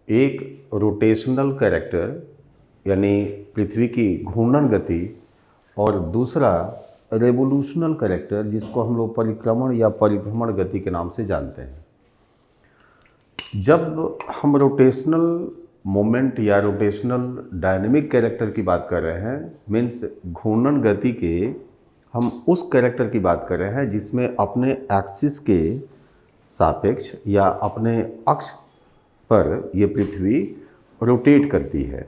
एक rotational character यानी पृथ्वी की घूर्णन गति और दूसरा रेवोल्यूशनल कैरेक्टर जिसको हम लोग परिक्रमण या परिभ्रमण गति के नाम से जानते हैं। जब हम रोटेशनल मोमेंट या रोटेशनल डायनेमिक कैरेक्टर की बात कर रहे हैं, मीन्स घूर्णन गति के हम उस कैरेक्टर की बात कर रहे हैं जिसमें अपने एक्सिस के सापेक्ष या अपने अक्ष पर ये पृथ्वी रोटेट करती है।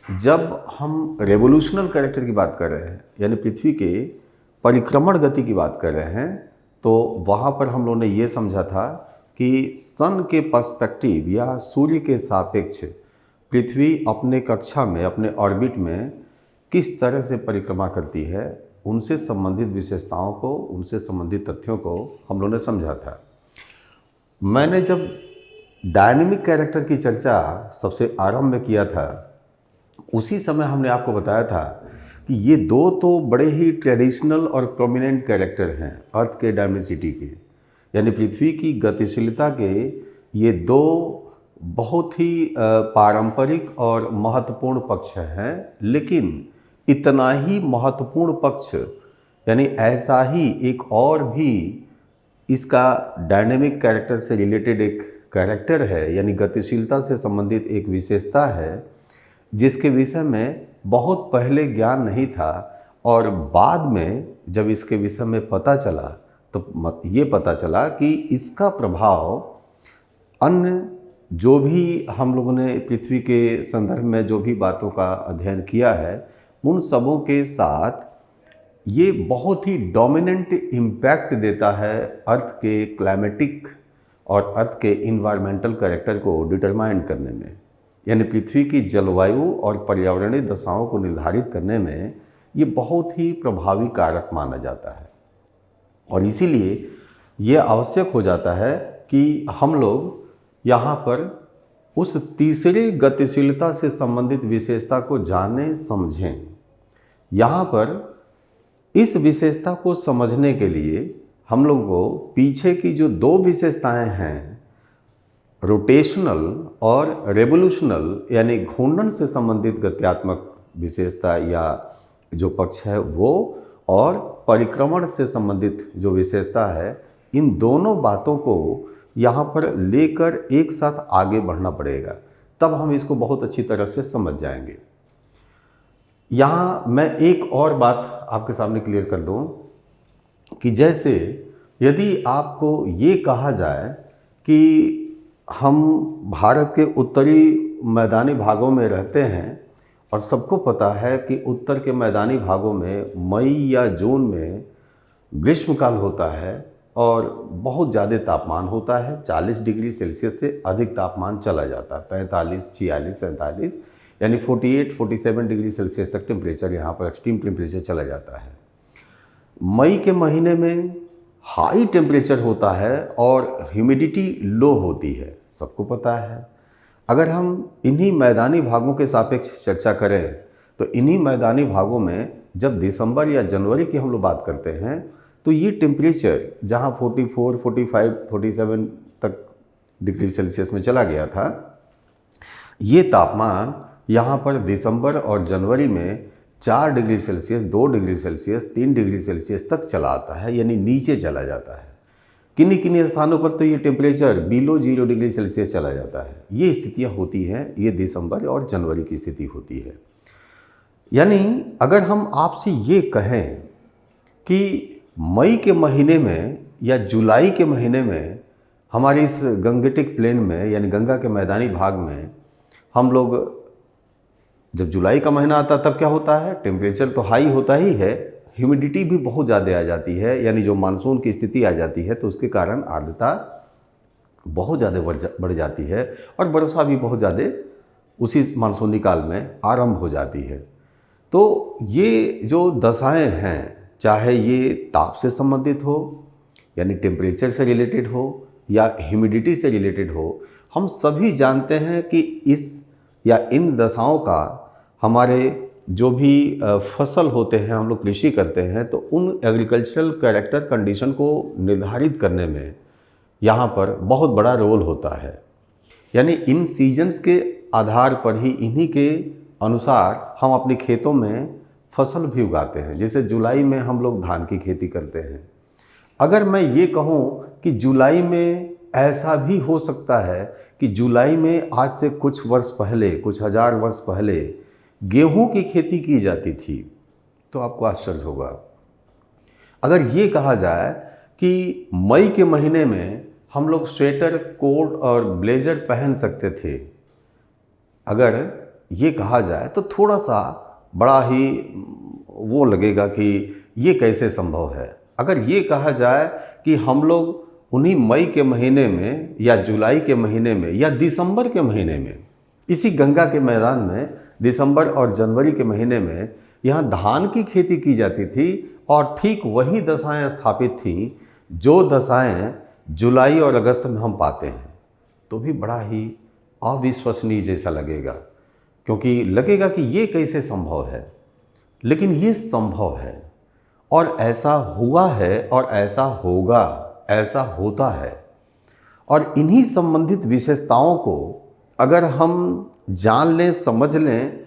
जब हम रेवोल्यूशनल कैरेक्टर की बात कर रहे हैं यानी पृथ्वी के परिक्रमण गति की बात कर रहे हैं, तो वहाँ पर हम लोगों ने ये समझा था कि सन के पर्सपेक्टिव या सूर्य के सापेक्ष पृथ्वी अपने कक्षा में, अपने ऑर्बिट में किस तरह से परिक्रमा करती है, उनसे संबंधित विशेषताओं को, उनसे संबंधित तथ्यों को हम लोगों ने समझा था। मैंने जब डायनेमिक कैरेक्टर की चर्चा सबसे आरंभ में किया था, उसी समय हमने आपको बताया था कि ये दो तो बड़े ही ट्रेडिशनल और प्रोमिनेंट कैरेक्टर हैं अर्थ के डायमेंसिटी के, यानी पृथ्वी की गतिशीलता के ये दो बहुत ही पारंपरिक और महत्वपूर्ण पक्ष हैं। लेकिन इतना ही महत्वपूर्ण पक्ष यानी ऐसा ही एक और भी इसका डायनेमिक कैरेक्टर से रिलेटेड एक कैरेक्टर है, यानी गतिशीलता से संबंधित एक विशेषता है जिसके विषय में बहुत पहले ज्ञान नहीं था और बाद में जब इसके विषय में पता चला तो ये पता चला कि इसका प्रभाव अन्य जो भी हम लोगों ने पृथ्वी के संदर्भ में जो भी बातों का अध्ययन किया है, उन सबों के साथ ये बहुत ही डोमिनेंट इम्पैक्ट देता है अर्थ के क्लाइमेटिक और अर्थ के इन्वायरमेंटल कैरेक्टर को डिटरमाइन करने में, यानी पृथ्वी की जलवायु और पर्यावरणीय दशाओं को निर्धारित करने में ये बहुत ही प्रभावी कारक माना जाता है। और इसीलिए ये आवश्यक हो जाता है कि हम लोग यहाँ पर उस तीसरी गतिशीलता से संबंधित विशेषता को जानें, समझें। यहाँ पर इस विशेषता को समझने के लिए हम लोग को पीछे की जो दो विशेषताएं हैं, रोटेशनल और रेवोल्यूशनल यानी घूर्णन से संबंधित गत्यात्मक विशेषता या जो पक्ष है वो, और परिक्रमण से संबंधित जो विशेषता है, इन दोनों बातों को यहाँ पर लेकर एक साथ आगे बढ़ना पड़ेगा, तब हम इसको बहुत अच्छी तरह से समझ जाएंगे। यहाँ मैं एक और बात आपके सामने क्लियर कर दूँ कि जैसे यदि आपको ये कहा जाए कि हम भारत के उत्तरी मैदानी भागों में रहते हैं और सबको पता है कि उत्तर के मैदानी भागों में मई या जून में ग्रीष्मकाल होता है और बहुत ज़्यादा तापमान होता है, 40 डिग्री सेल्सियस से अधिक तापमान चला जाता है, 45, 46, 47 यानी 48-47 डिग्री सेल्सियस तक टेम्परेचर यहाँ पर एक्सट्रीम टेम्परेचर चला जाता है। मई के महीने में हाई टेम्परेचर होता है और ह्यूमिडिटी लो होती है, सबको पता है। अगर हम इन्हीं मैदानी भागों के सापेक्ष चर्चा करें तो इन्हीं मैदानी भागों में जब दिसंबर या जनवरी की हम लोग बात करते हैं तो ये टेम्परेचर जहाँ 44, 45, 47 तक डिग्री सेल्सियस में चला गया था, ये तापमान यहाँ पर दिसंबर और जनवरी में 4 degree Celsius, 2 degree Celsius, 3 degree Celsius तक चला आता है, यानी नीचे चला जाता है। किन्हीं किन्हीं स्थानों पर तो ये टेम्परेचर बिलो 0 डिग्री सेल्सियस चला जाता है। ये स्थितियाँ होती हैं, ये दिसंबर और जनवरी की स्थिति होती है। यानी अगर हम आपसे ये कहें कि मई के महीने में या जुलाई के महीने में हमारे इस गंगेटिक प्लेन में यानी गंगा के मैदानी भाग में हम लोग, जब जुलाई का महीना आता तब क्या होता है, टेम्परेचर तो हाई होता ही है, ह्यूमिडिटी भी बहुत ज़्यादा आ जाती है, यानी जो मानसून की स्थिति आ जाती है तो उसके कारण आर्द्रता बहुत ज़्यादा बढ़ जाती है और वर्षा भी बहुत ज़्यादा उसी मानसूनी काल में आरंभ हो जाती है। तो ये जो दशाएं हैं, चाहे ये ताप से संबंधित हो यानी टेम्परेचर से रिलेटेड हो या ह्यूमिडिटी से रिलेटेड हो, हम सभी जानते हैं कि इस या इन दशाओं का हमारे जो भी फसल होते हैं, हम लोग कृषि करते हैं, तो उन एग्रीकल्चरल कैरेक्टर कंडीशन को निर्धारित करने में यहाँ पर बहुत बड़ा रोल होता है। यानी इन सीजन्स के आधार पर ही, इन्हीं के अनुसार हम अपने खेतों में फसल भी उगाते हैं। जैसे जुलाई में हम लोग धान की खेती करते हैं। अगर मैं ये कहूँ कि जुलाई में ऐसा भी हो सकता है कि जुलाई में आज से कुछ वर्ष पहले, कुछ हजार वर्ष पहले गेहूं की खेती की जाती थी, तो आपको आश्चर्य होगा। अगर ये कहा जाए कि मई के महीने में हम लोग स्वेटर, कोट और ब्लेजर पहन सकते थे, अगर ये कहा जाए तो थोड़ा सा बड़ा ही वो लगेगा कि ये कैसे संभव है। अगर ये कहा जाए कि हम लोग उन्हीं मई के महीने में या जुलाई के महीने में या दिसंबर के महीने में इसी गंगा के मैदान में दिसंबर और जनवरी के महीने में यहाँ धान की खेती की जाती थी और ठीक वही दशाएं स्थापित थीं जो दशाएं जुलाई और अगस्त में हम पाते हैं, तो भी बड़ा ही अविश्वसनीय जैसा लगेगा, क्योंकि लगेगा कि ये कैसे संभव है। लेकिन ये संभव है और ऐसा हुआ है और ऐसा होगा, ऐसा होता है। और इन्हीं संबंधित विशेषताओं को अगर हम जान लें, समझ लें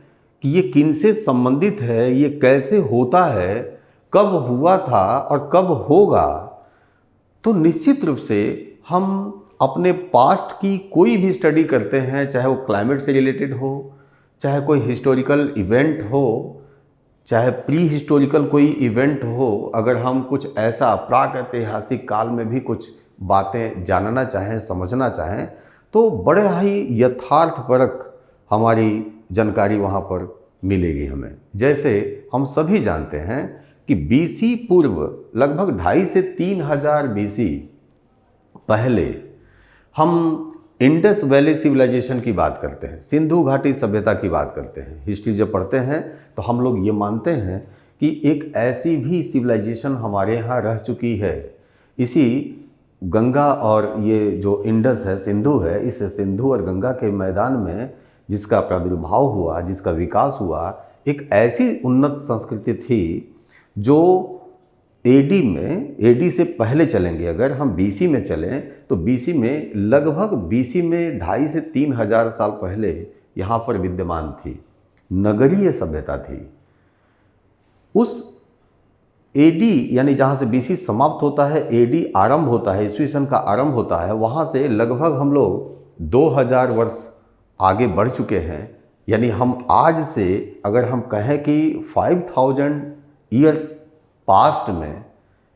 कि ये किनसे संबंधित है, ये कैसे होता है, कब हुआ था और कब होगा, तो निश्चित रूप से हम अपने पास्ट की कोई भी स्टडी करते हैं, चाहे वो क्लाइमेट से रिलेटेड हो, चाहे कोई हिस्टोरिकल इवेंट हो, चाहे प्री हिस्टोरिकल कोई इवेंट हो, अगर हम कुछ ऐसा प्रागैतिहासिक काल में भी कुछ बातें जानना चाहें, समझना चाहें, तो बड़े ही यथार्थपरक हमारी जानकारी वहाँ पर मिलेगी हमें। जैसे हम सभी जानते हैं कि बीसी पूर्व लगभग 2,500 से 3,000 बीसी पहले हम इंडस वैली सिविलाइजेशन की बात करते हैं, सिंधु घाटी सभ्यता की बात करते हैं। हिस्ट्री जब पढ़ते हैं तो हम लोग ये मानते हैं कि एक ऐसी भी सिविलाइजेशन हमारे यहाँ रह चुकी है। इसी गंगा और ये जो इंडस है, सिंधु है, इस सिंधु और गंगा के मैदान में जिसका प्रादुर्भाव हुआ, जिसका विकास हुआ, एक ऐसी उन्नत संस्कृति थी जो एडी में, एडी से पहले चलेंगे, अगर हम बीसी में चलें तो बीसी में लगभग बीसी में 2,500 से 3,000 साल पहले यहाँ पर विद्यमान थी, नगरीय सभ्यता थी। उस एडी यानी जहाँ से बीसी समाप्त होता है, एडी आरंभ होता है, ईस्वी सन का आरंभ होता है, वहाँ से लगभग हम लोग 2,000 वर्ष आगे बढ़ चुके हैं। यानी हम आज से अगर हम कहें कि 5,000 ईयर्स पास्ट में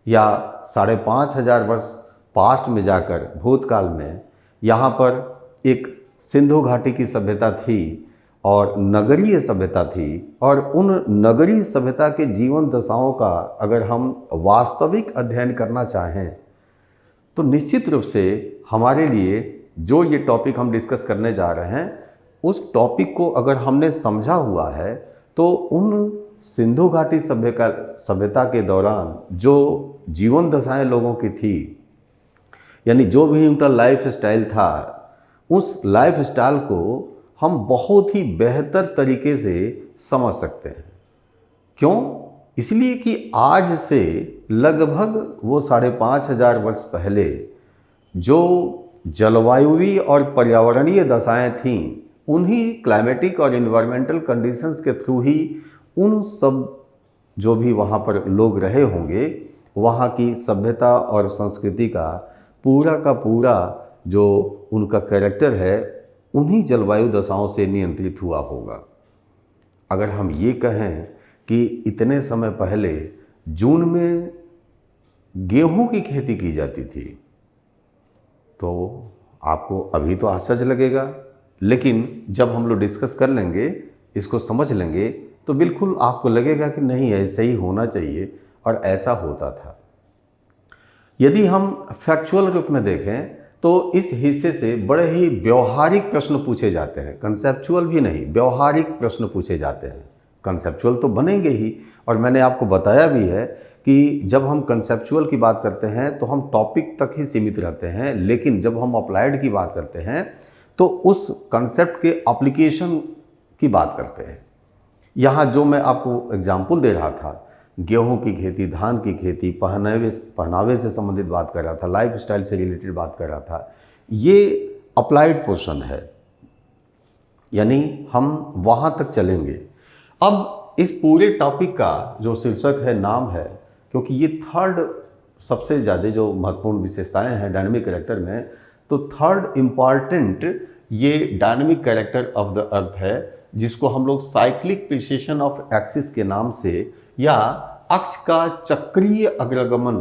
या 5,500 वर्ष पास्ट में जाकर भूतकाल में यहाँ पर एक सिंधु घाटी की सभ्यता थी और नगरीय सभ्यता थी, और उन नगरीय सभ्यता के जीवन दशाओं का अगर हम वास्तविक अध्ययन करना चाहें तो निश्चित रूप से हमारे लिए जो ये टॉपिक हम डिस्कस करने जा रहे हैं, उस टॉपिक को अगर हमने समझा हुआ है तो उन सिंधु घाटी सभ्यता के दौरान जो जीवन दशाएं लोगों की थी, यानी जो भी उनका लाइफ स्टाइल था, उस लाइफ स्टाइल को हम बहुत ही बेहतर तरीके से समझ सकते हैं। क्यों? इसलिए कि आज से लगभग वो 5,500 वर्ष पहले जो जलवायुवी और पर्यावरणीय दशाएं थीं, उन्हीं क्लाइमेटिक और इन्वायरमेंटल कंडीशंस के थ्रू ही उन सब जो भी वहाँ पर लोग रहे होंगे, वहाँ की सभ्यता और संस्कृति का पूरा जो उनका कैरेक्टर है, उन्हीं जलवायु दशाओं से नियंत्रित हुआ होगा। अगर हम ये कहें कि इतने समय पहले जून में गेहूं की खेती की जाती थी, तो आपको अभी तो आश्चर्य लगेगा, लेकिन जब हम लोग डिस्कस कर लेंगे, इसको समझ लेंगे, तो बिल्कुल आपको लगेगा कि नहीं, ऐसे ही होना चाहिए और ऐसा होता था। यदि हम फैक्चुअल रूप में देखें तो इस हिस्से से बड़े ही व्यवहारिक प्रश्न पूछे जाते हैं, कंसेप्चुअल भी नहीं, व्यवहारिक प्रश्न पूछे जाते हैं। कंसेप्चुअल तो बनेंगे ही, और मैंने आपको बताया भी है कि जब हम कंसेप्चुअल की बात करते हैं तो हम टॉपिक तक ही सीमित रहते हैं, लेकिन जब हम अप्लाइड की बात करते हैं तो उस कंसेप्ट के एप्लीकेशन की बात करते हैं। यहाँ जो मैं आपको एग्जाम्पल दे रहा था, गेहूं की खेती, धान की खेती, पहनावे से संबंधित बात कर रहा था, लाइफ स्टाइल से रिलेटेड बात कर रहा था, ये अप्लाइड पोर्शन है, यानी हम वहाँ तक चलेंगे। अब इस पूरे टॉपिक का जो शीर्षक है, नाम है, क्योंकि ये थर्ड सबसे ज़्यादा जो महत्वपूर्ण विशेषताएं हैं डायनेमिक कैरेक्टर में, तो थर्ड इम्पॉर्टेंट ये dynamic character of the earth है, जिसको हम लोग साइक्लिक प्रिसेशन ऑफ एक्सिस के नाम से या अक्ष का चक्रीय अग्रगमन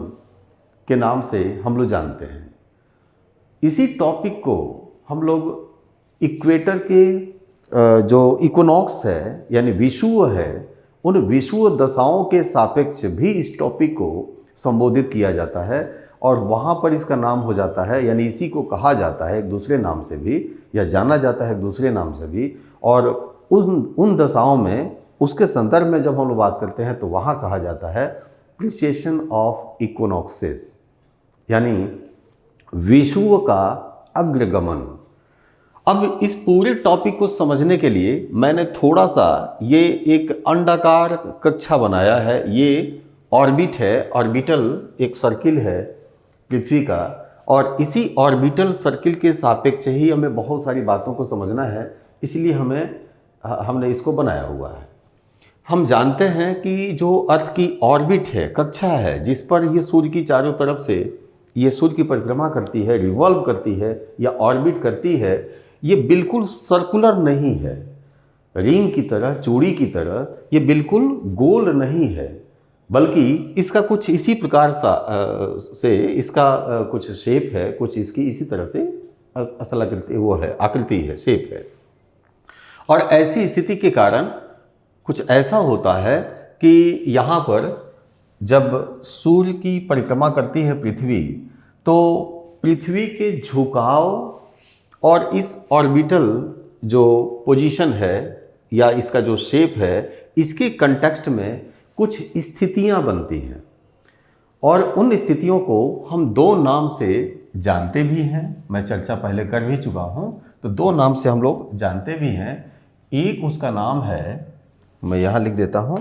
के नाम से हम लोग जानते हैं। इसी टॉपिक को हम लोग इक्वेटर के जो इक्विनॉक्स है यानी विषुव है, उन विषुव दशाओं के सापेक्ष भी इस टॉपिक को संबोधित किया जाता है और वहाँ पर इसका नाम हो जाता है, यानी इसी को कहा जाता है एक दूसरे नाम से भी या जाना जाता है एक दूसरे नाम से भी। और उन दशाओं में उसके संदर्भ में जब हम लोग बात करते हैं तो वहाँ कहा जाता है प्रिसिएशन ऑफ इक्विनॉक्सेस, यानी विषुव का अग्रगमन। अब इस पूरे टॉपिक को समझने के लिए मैंने थोड़ा सा ये एक अंडाकार कक्षा बनाया है। ये ऑर्बिट है, ऑर्बिटल एक सर्किल है पृथ्वी का, और इसी ऑर्बिटल सर्किल के सापेक्ष ही हमें बहुत सारी बातों को समझना है, इसलिए हमने इसको बनाया हुआ है। हम जानते हैं कि जो अर्थ की ऑर्बिट है, कक्षा है, जिस पर ये सूर्य की चारों तरफ से ये सूर्य की परिक्रमा करती है, रिवॉल्व करती है या ऑर्बिट करती है, ये बिल्कुल सर्कुलर नहीं है, रिंग की तरह, चूड़ी की तरह ये बिल्कुल गोल नहीं है, बल्कि इसका कुछ इसी प्रकार से इसका कुछ शेप है, कुछ इसकी इसी तरह से असल आकृति वो है, आकृति है, शेप है। और ऐसी स्थिति के कारण कुछ ऐसा होता है कि यहाँ पर जब सूर्य की परिक्रमा करती है पृथ्वी, तो पृथ्वी के झुकाव और इस ऑर्बिटल जो पोजीशन है या इसका जो शेप है, इसके कंटेक्स्ट में कुछ स्थितियां बनती हैं और उन स्थितियों को हम दो नाम से जानते भी हैं। मैं चर्चा पहले कर भी चुका हूं, तो दो नाम से हम लोग जानते भी हैं। एक उसका नाम है, मैं यहां लिख देता हूं,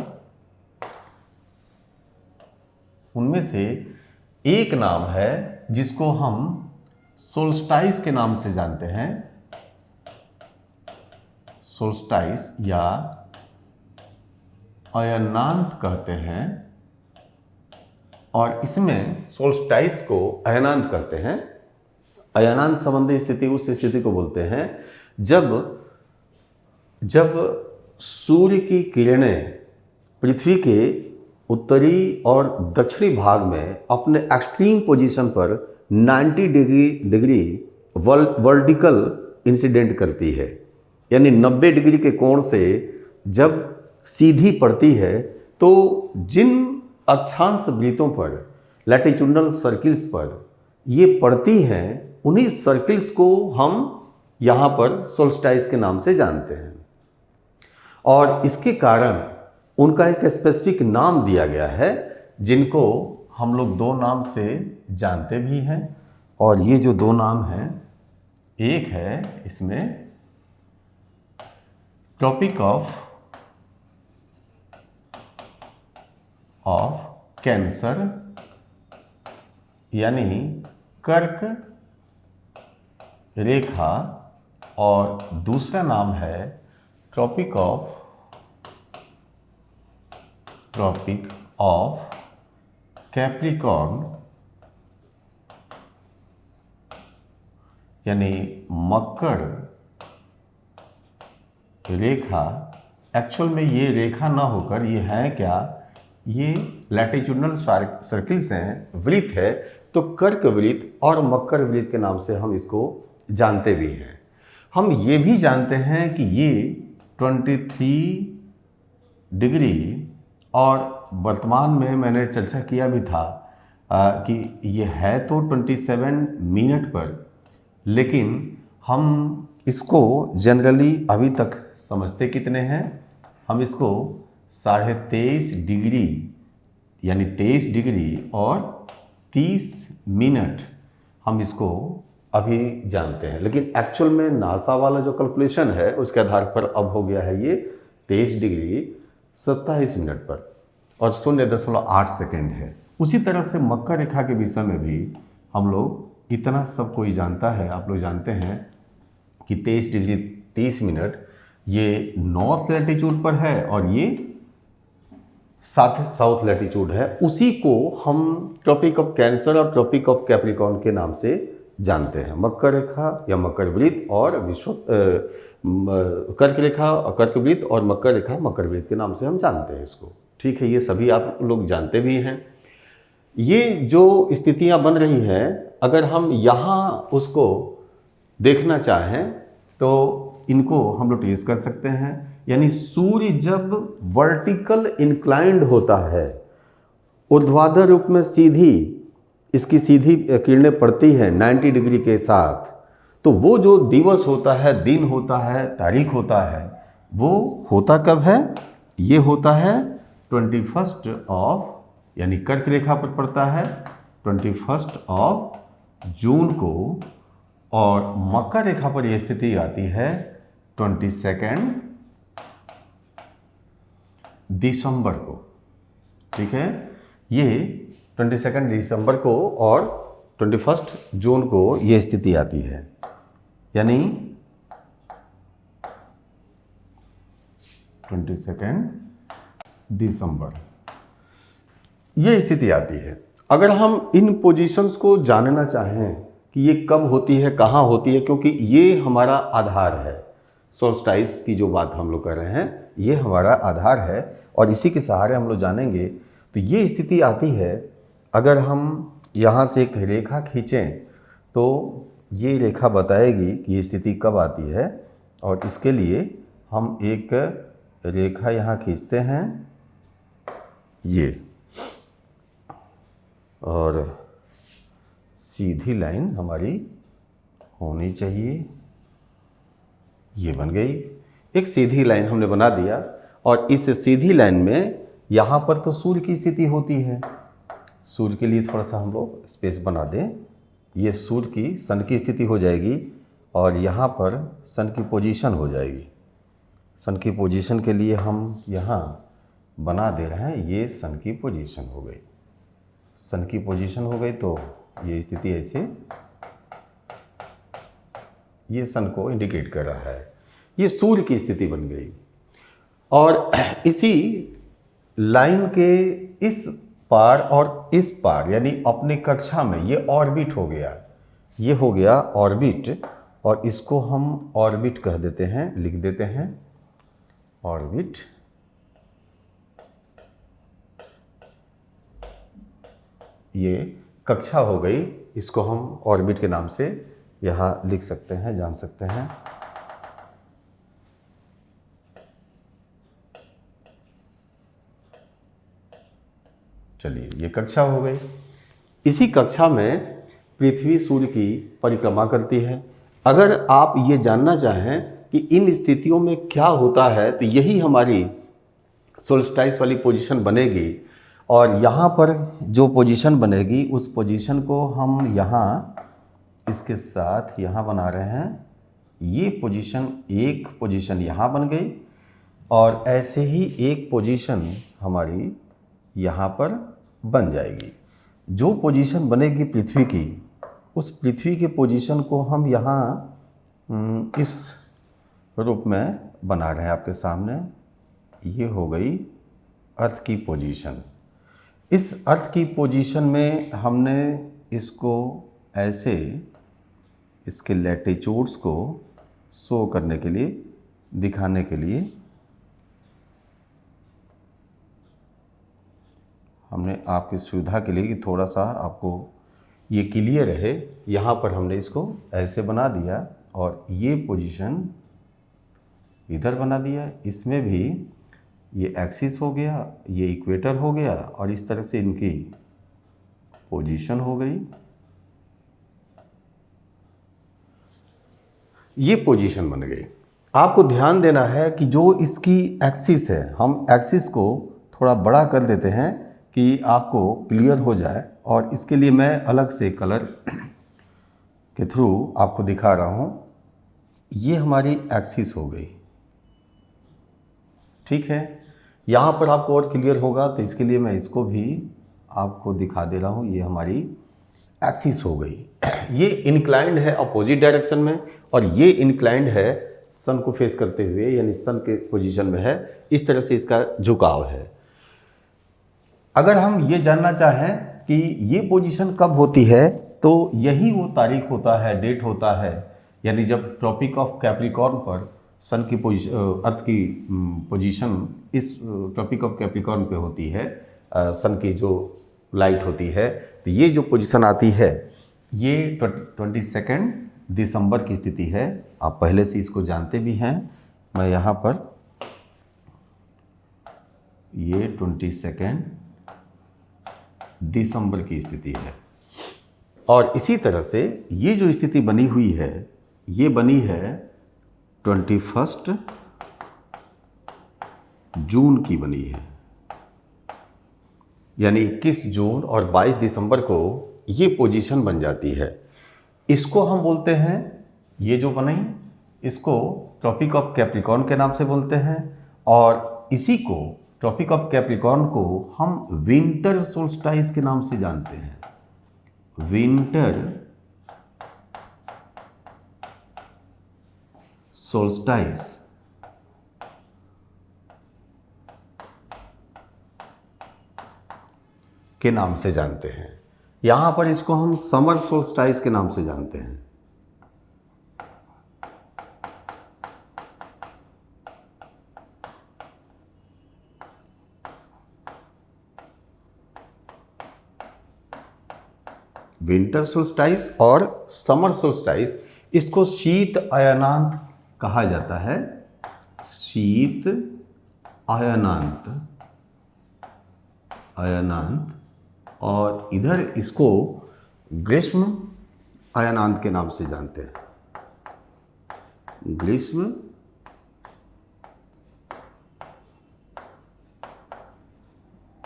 उनमें से एक नाम है जिसको हम सोल्स्टाइस के नाम से जानते हैं, सोल्स्टाइस या अयनांत कहते हैं, और इसमें सोल्स्टाइस को अयनांत कहते हैं। अयनांत संबंधी स्थिति उस स्थिति को बोलते हैं जब सूर्य की किरणें पृथ्वी के उत्तरी और दक्षिणी भाग में अपने एक्सट्रीम पोजीशन पर 90 डिग्री वर्टिकल इंसिडेंट करती है, यानी 90 डिग्री के कोण से जब सीधी पड़ती है, तो जिन अक्षांश वृत्तों पर, लैटिट्यूडनल सर्किल्स पर ये पड़ती हैं, उन्हीं सर्किल्स को हम यहाँ पर सोल्स्टाइस के नाम से जानते हैं। और इसके कारण उनका एक स्पेसिफिक नाम दिया गया है, जिनको हम लोग दो नाम से जानते भी हैं। और ये जो दो नाम हैं, एक है इसमें ट्रॉपिक ऑफ कैंसर, यानी कर्क रेखा, और दूसरा नाम है ट्रॉपिक ऑफ कैप्रिकॉर्न, यानी मकर रेखा। एक्चुअल में ये रेखा ना होकर ये है क्या, ये लैटिट्यूडनल सर्किल्स हैं, वृत्त है, तो कर्क वृत्त और मकर वृत्त के नाम से हम इसको जानते भी हैं। हम ये भी जानते हैं कि ये 23 डिग्री, और वर्तमान में मैंने चर्चा किया भी था कि ये है तो 27 मिनट पर, लेकिन हम इसको जनरली अभी तक समझते कितने हैं, हम इसको 23.5 डिग्री यानी 23 डिग्री और 30 मिनट हम इसको अभी जानते हैं। लेकिन एक्चुअल में नासा वाला जो कैलकुलेशन है उसके आधार पर अब हो गया है ये 23 डिग्री 27 मिनट पर और 0.8 सेकेंड है। उसी तरह से मकर रेखा के विषय में भी हम लोग इतना सब कोई जानता है, आप लोग जानते हैं कि 23 डिग्री 30 मिनट ये नॉर्थ लैटिट्यूड पर है और ये साउथ लैटिट्यूड है। उसी को हम ट्रॉपिक ऑफ कैंसर और ट्रॉपिक ऑफ कैप्रिकॉर्न के नाम से जानते हैं। मकर रेखा या मकर वृत्त और कर्क रेखा और कर्क वृत्त और मकर रेखा मकर वृत्त के नाम से हम जानते हैं इसको। ठीक है, ये सभी आप लोग जानते भी हैं। ये जो स्थितियां बन रही हैं, अगर हम यहाँ उसको देखना चाहें तो इनको हम लोग ट्रेस कर सकते हैं। यानी सूर्य जब वर्टिकल इंक्लाइंड होता है, ऊर्ध्वाधर रूप में सीधी इसकी सीधी किरणें पड़ती हैं 90 डिग्री के साथ, तो वो जो दिवस होता है, दिन होता है, तारीख होता है, वो होता कब है? ये होता है 21 ऑफ, यानी कर्क रेखा पर पड़ता है 21 ऑफ जून को, और मकर रेखा पर यह स्थिति आती है 22 दिसंबर को। ठीक है, ये 22 दिसंबर को और 21 जून को ये स्थिति आती है, यानी 22 दिसंबर ये स्थिति आती है। अगर हम इन पोजीशंस को जानना चाहें कि ये कब होती है, कहाँ होती है, क्योंकि ये हमारा आधार है, सोल्स्टाइस की जो बात हम लोग कर रहे हैं ये हमारा आधार है और इसी के सहारे हम लोग जानेंगे। तो ये स्थिति आती है, अगर हम यहाँ से एक रेखा खींचें तो ये रेखा बताएगी कि ये स्थिति कब आती है, और इसके लिए हम एक रेखा यहाँ खींचते हैं ये, और सीधी लाइन हमारी होनी चाहिए। ये बन गई, एक सीधी लाइन हमने बना दिया, और इस सीधी लाइन में यहाँ पर तो सूर्य की स्थिति होती है। सूर्य के लिए थोड़ा सा हम लोग स्पेस बना दें, ये सूर्य की सन की स्थिति हो जाएगी, और यहाँ पर सन की पोजीशन हो जाएगी। सन की पोजीशन के लिए हम यहाँ बना दे रहे हैं, ये सन की पोजीशन हो गई। सन की पोजीशन हो गई तो ये स्थिति ऐसे, ये सन को इंडिकेट कर रहा है, ये सूर्य की स्थिति बन गई। और इसी लाइन के इस पार और इस पार, यानी अपने कक्षा में ये ऑर्बिट हो गया, ये हो गया ऑर्बिट, और इसको हम ऑर्बिट कह देते हैं, लिख देते हैं ऑर्बिट। ये कक्षा हो गई, इसको हम ऑर्बिट के नाम से यहाँ लिख सकते हैं, जान सकते हैं। चलिए, ये कक्षा हो गई। इसी कक्षा में पृथ्वी सूर्य की परिक्रमा करती है। अगर आप ये जानना चाहें कि इन स्थितियों में क्या होता है, तो यही हमारी सोल्स्टाइस वाली पोजीशन बनेगी, और यहाँ पर जो पोजीशन बनेगी उस पोजीशन को हम यहाँ इसके साथ यहाँ बना रहे हैं। ये पोजीशन, एक पोजीशन यहाँ बन गई, और ऐसे ही एक पोजीशन हमारी यहाँ पर बन जाएगी। जो पोजीशन बनेगी पृथ्वी की, उस पृथ्वी के पोजीशन को हम यहाँ इस रूप में बना रहे हैं आपके सामने। ये हो गई अर्थ की पोजीशन। इस अर्थ की पोजीशन में हमने इसको ऐसे, इसके लैटिट्यूड्स को शो करने के लिए, दिखाने के लिए हमने आपकी सुविधा के लिए कि थोड़ा सा आपको ये क्लियर रहे, यहाँ पर हमने इसको ऐसे बना दिया, और ये पोजीशन इधर बना दिया। इसमें भी ये एक्सिस हो गया, ये इक्वेटर हो गया, और इस तरह से इनकी पोजीशन हो गई। ये पोजीशन बन गई। आपको ध्यान देना है कि जो इसकी एक्सिस है, हम एक्सिस को थोड़ा बड़ा कर देते हैं कि आपको क्लियर हो जाए, और इसके लिए मैं अलग से कलर के थ्रू आपको दिखा रहा हूँ। ये हमारी एक्सिस हो गई, ठीक है। यहाँ पर आपको और क्लियर होगा, तो इसके लिए मैं इसको भी आपको दिखा दे रहा हूँ। ये हमारी एक्सिस हो गई। ये इंक्लाइंड है अपोजिट डायरेक्शन में और ये इंक्लाइंड है सन को फेस करते हुए, यानी सन के पोजीशन में है। इस तरह से इसका झुकाव है। अगर हम ये जानना चाहें कि ये पोजीशन कब होती है, तो यही वो तारीख होता है, डेट होता है, यानी जब ट्रॉपिक ऑफ कैप्रिकॉर्न पर सन की पोजीशन, अर्थ की पोजीशन इस ट्रॉपिक ऑफ कैप्रिकॉर्न पे होती है, सन की जो लाइट होती है, तो ये जो पोजीशन आती है ये 22 दिसंबर की स्थिति है। आप पहले से इसको जानते भी हैं। मैं यहाँ पर ये 22 दिसंबर की स्थिति है। और इसी तरह से ये जो स्थिति बनी हुई है ये बनी है 21 जून की बनी है, यानी 21 जून और 22 दिसंबर को ये पोजीशन बन जाती है। इसको हम बोलते हैं, ये जो बनी इसको ट्रॉपिक ऑफ कैप्रिकॉर्न के नाम से बोलते हैं। और इसी को ट्रॉपिक ऑफ कैप्रिकॉर्न को हम विंटर सोल्स्टाइस के नाम से जानते हैं। विंटर सोल्स्टाइस के नाम से जानते हैं। यहाँ पर इसको हम समर सोल्स्टाइस के नाम से जानते हैं। विंटर सोल्स्टाइस और समर सोल्स्टाइस, इसको शीत अयनांत कहा जाता है। शीत अयनांत, अयनांत, और इधर इसको ग्रीष्म अयनांत के नाम से जानते हैं। ग्रीष्म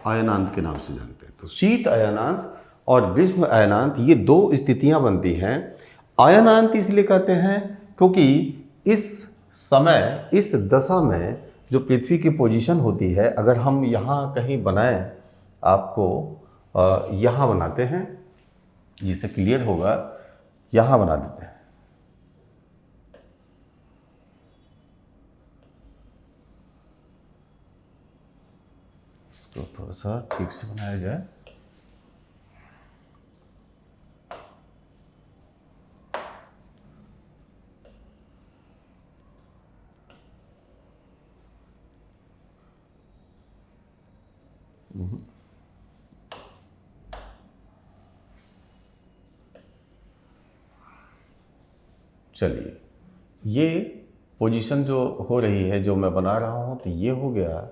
अयनांत के नाम से जानते हैं। तो शीत अयनांत और ग्रीष्म अयनांत, ये दो स्थितियां बनती हैं। अयनांत इसलिए कहते हैं क्योंकि इस समय, इस दशा में जो पृथ्वी की पोजीशन होती है, अगर हम यहाँ कहीं बनाएं, आपको यहाँ बनाते हैं जिससे क्लियर होगा, यहाँ बना देते हैं। इसको थोड़ा सा ठीक से बनाया जाए। चलिए, ये पोजीशन जो हो रही है, जो मैं बना रहा हूँ, तो ये हो गया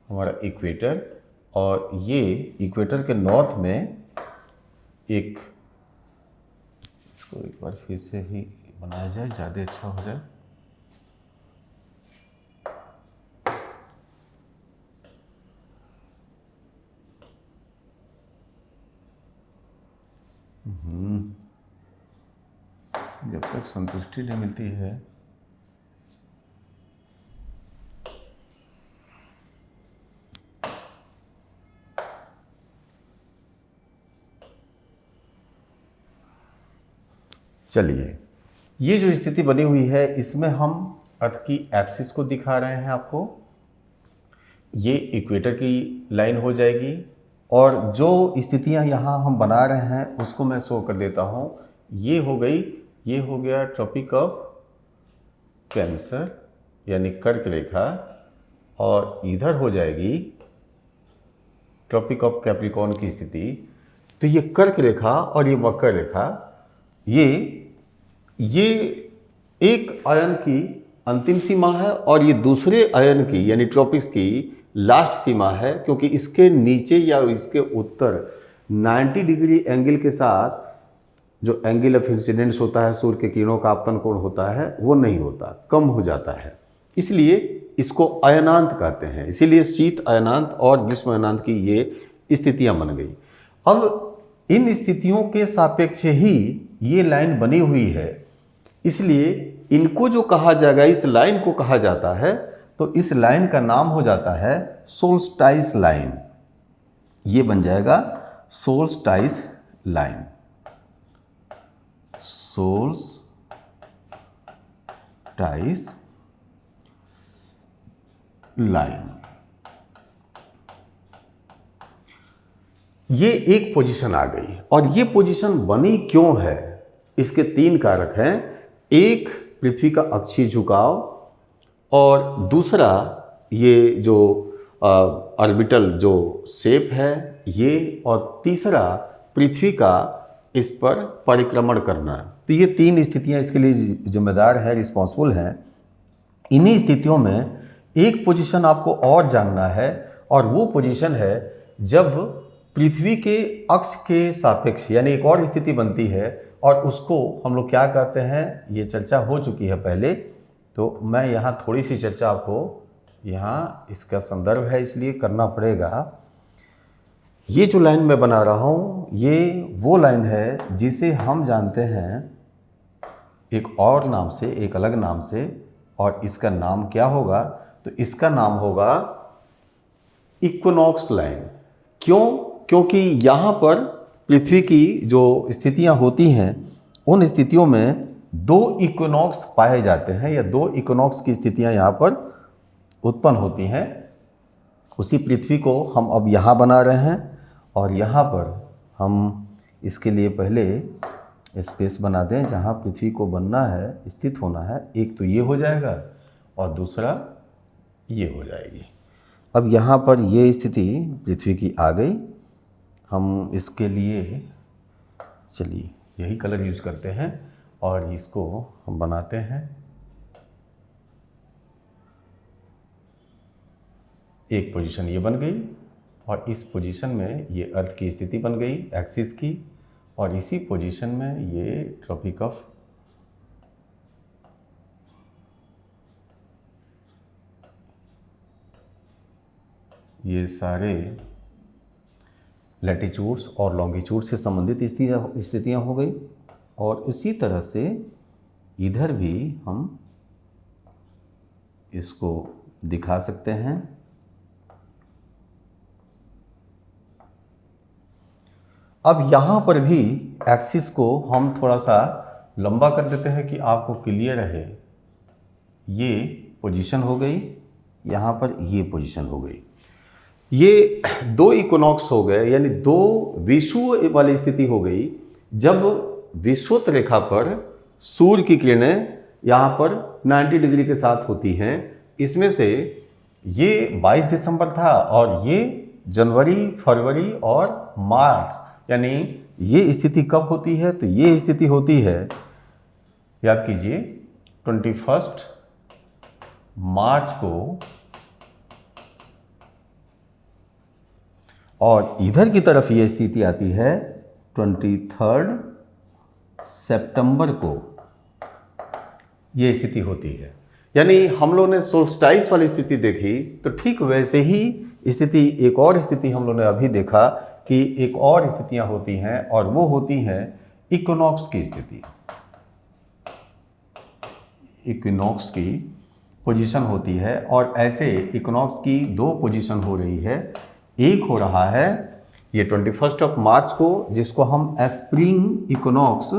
हमारा इक्वेटर। और ये इक्वेटर के नॉर्थ में एक, इसको एक बार फिर से ही बनाया जाए, ज़्यादा अच्छा हो जाए। जब तक संतुष्टि नहीं मिलती है, चलिए, ये जो स्थिति बनी हुई है इसमें हम अर्थ की एक्सिस को दिखा रहे हैं आपको। ये इक्वेटर की लाइन हो जाएगी और जो स्थितियां यहाँ हम बना रहे हैं उसको मैं शो कर देता हूँ। ये हो गई, ये हो गया ट्रॉपिक ऑफ कैंसर यानी कर्क रेखा, और इधर हो जाएगी ट्रॉपिक ऑफ कैप्रिकॉर्न की स्थिति। तो ये कर्क रेखा और ये मकर रेखा, ये एक आयन की अंतिम सीमा है और ये दूसरे आयन की यानी ट्रॉपिक्स की लास्ट सीमा है, क्योंकि इसके नीचे या इसके उत्तर 90 डिग्री एंगल के साथ जो एंगल ऑफ इंसिडेंस होता है, सूर्य के किरणों का आपतन कोण होता है, वो नहीं होता, कम हो जाता है। इसलिए इसको अयनांत कहते हैं। इसीलिए शीत अयनांत और ग्रीष्म अयनांत की ये स्थितियां बन गई। अब इन स्थितियों के सापेक्ष ही ये लाइन बनी हुई है, इसलिए इनको जो कहा जाएगा, इस लाइन को कहा जाता है, तो इस लाइन का नाम हो जाता है सोल्स्टाइस लाइन। ये बन जाएगा सोल्स्टाइस लाइन। सोल्स्टाइस लाइन, ये एक पोजीशन आ गई। और ये पोजीशन बनी क्यों है, इसके तीन कारक हैं। एक, पृथ्वी का अक्षीय झुकाव, और दूसरा ये जो ऑर्बिटल जो शेप है ये, और तीसरा पृथ्वी का इस पर परिक्रमण करना। तो ये तीन स्थितियां इसके लिए जिम्मेदार है, रिस्पॉन्सिबल हैं। इन्हीं स्थितियों में एक पोजीशन आपको और जानना है, और वो पोजीशन है जब पृथ्वी के अक्ष के सापेक्ष, यानी एक और स्थिति बनती है, और उसको हम लोग क्या कहते हैं, ये चर्चा हो चुकी है पहले, तो मैं यहाँ थोड़ी सी चर्चा आपको, यहाँ इसका संदर्भ है इसलिए करना पड़ेगा। ये जो लाइन मैं बना रहा हूँ, ये वो लाइन है जिसे हम जानते हैं एक और नाम से, एक अलग नाम से, और इसका नाम क्या होगा, तो इसका नाम होगा इक्विनॉक्स लाइन। क्यों? क्योंकि यहाँ पर पृथ्वी की जो स्थितियाँ होती हैं, उन स्थितियों में दो इक्विनॉक्स पाए जाते हैं, या दो इक्विनॉक्स की स्थितियाँ यहाँ पर उत्पन्न होती हैं। उसी पृथ्वी को हम अब यहाँ बना रहे हैं, और यहाँ पर हम इसके लिए पहले स्पेस बना दें जहाँ पृथ्वी को बनना है, स्थित होना है। एक तो ये हो जाएगा, और दूसरा ये हो जाएगी। अब यहाँ पर ये स्थिति पृथ्वी की आ गई। हम इसके लिए चलिए यही कलर यूज़ करते हैं, और इसको हम बनाते हैं। एक पोजीशन ये बन गई, और इस पोजीशन में ये अर्थ की स्थिति बन गई एक्सिस की, और इसी पोजीशन में ये ट्रॉपिक ऑफ ये सारे लैटिट्यूड्स और लॉन्गिट्यूड से संबंधित स्थितियाँ हो गई। और इसी तरह से इधर भी हम इसको दिखा सकते हैं। अब यहाँ पर भी एक्सिस को हम थोड़ा सा लंबा कर देते हैं कि आपको क्लियर रहे। ये पोजीशन हो गई, यहाँ पर ये पोजीशन हो गई। ये दो इक्विनॉक्स हो गए, यानी दो विषुव वाली स्थिति हो गई, जब विषुवत रेखा पर सूर्य की किरणें यहाँ पर 90 डिग्री के साथ होती हैं। इसमें से ये 22 दिसंबर था, और ये जनवरी, फरवरी और मार्च, यानी ये स्थिति कब होती है, तो ये स्थिति होती है, याद कीजिए, 21 मार्च को। और इधर की तरफ ये स्थिति आती है 23 सितंबर को, ये स्थिति होती है। यानी हम लोगों ने सोल्स्टाइस वाली स्थिति देखी, तो ठीक वैसे ही स्थिति, एक और स्थिति हम लोगों ने अभी देखा कि एक और स्थितियां होती हैं, और वो होती हैं इक्विनॉक्स की स्थिति। इक्विनॉक्स की पोजीशन होती है, और ऐसे इक्विनॉक्स की दो पोजीशन हो रही है। एक हो रहा है ये 21 मार्च को, जिसको हम स्प्रिंग इक्विनॉक्स,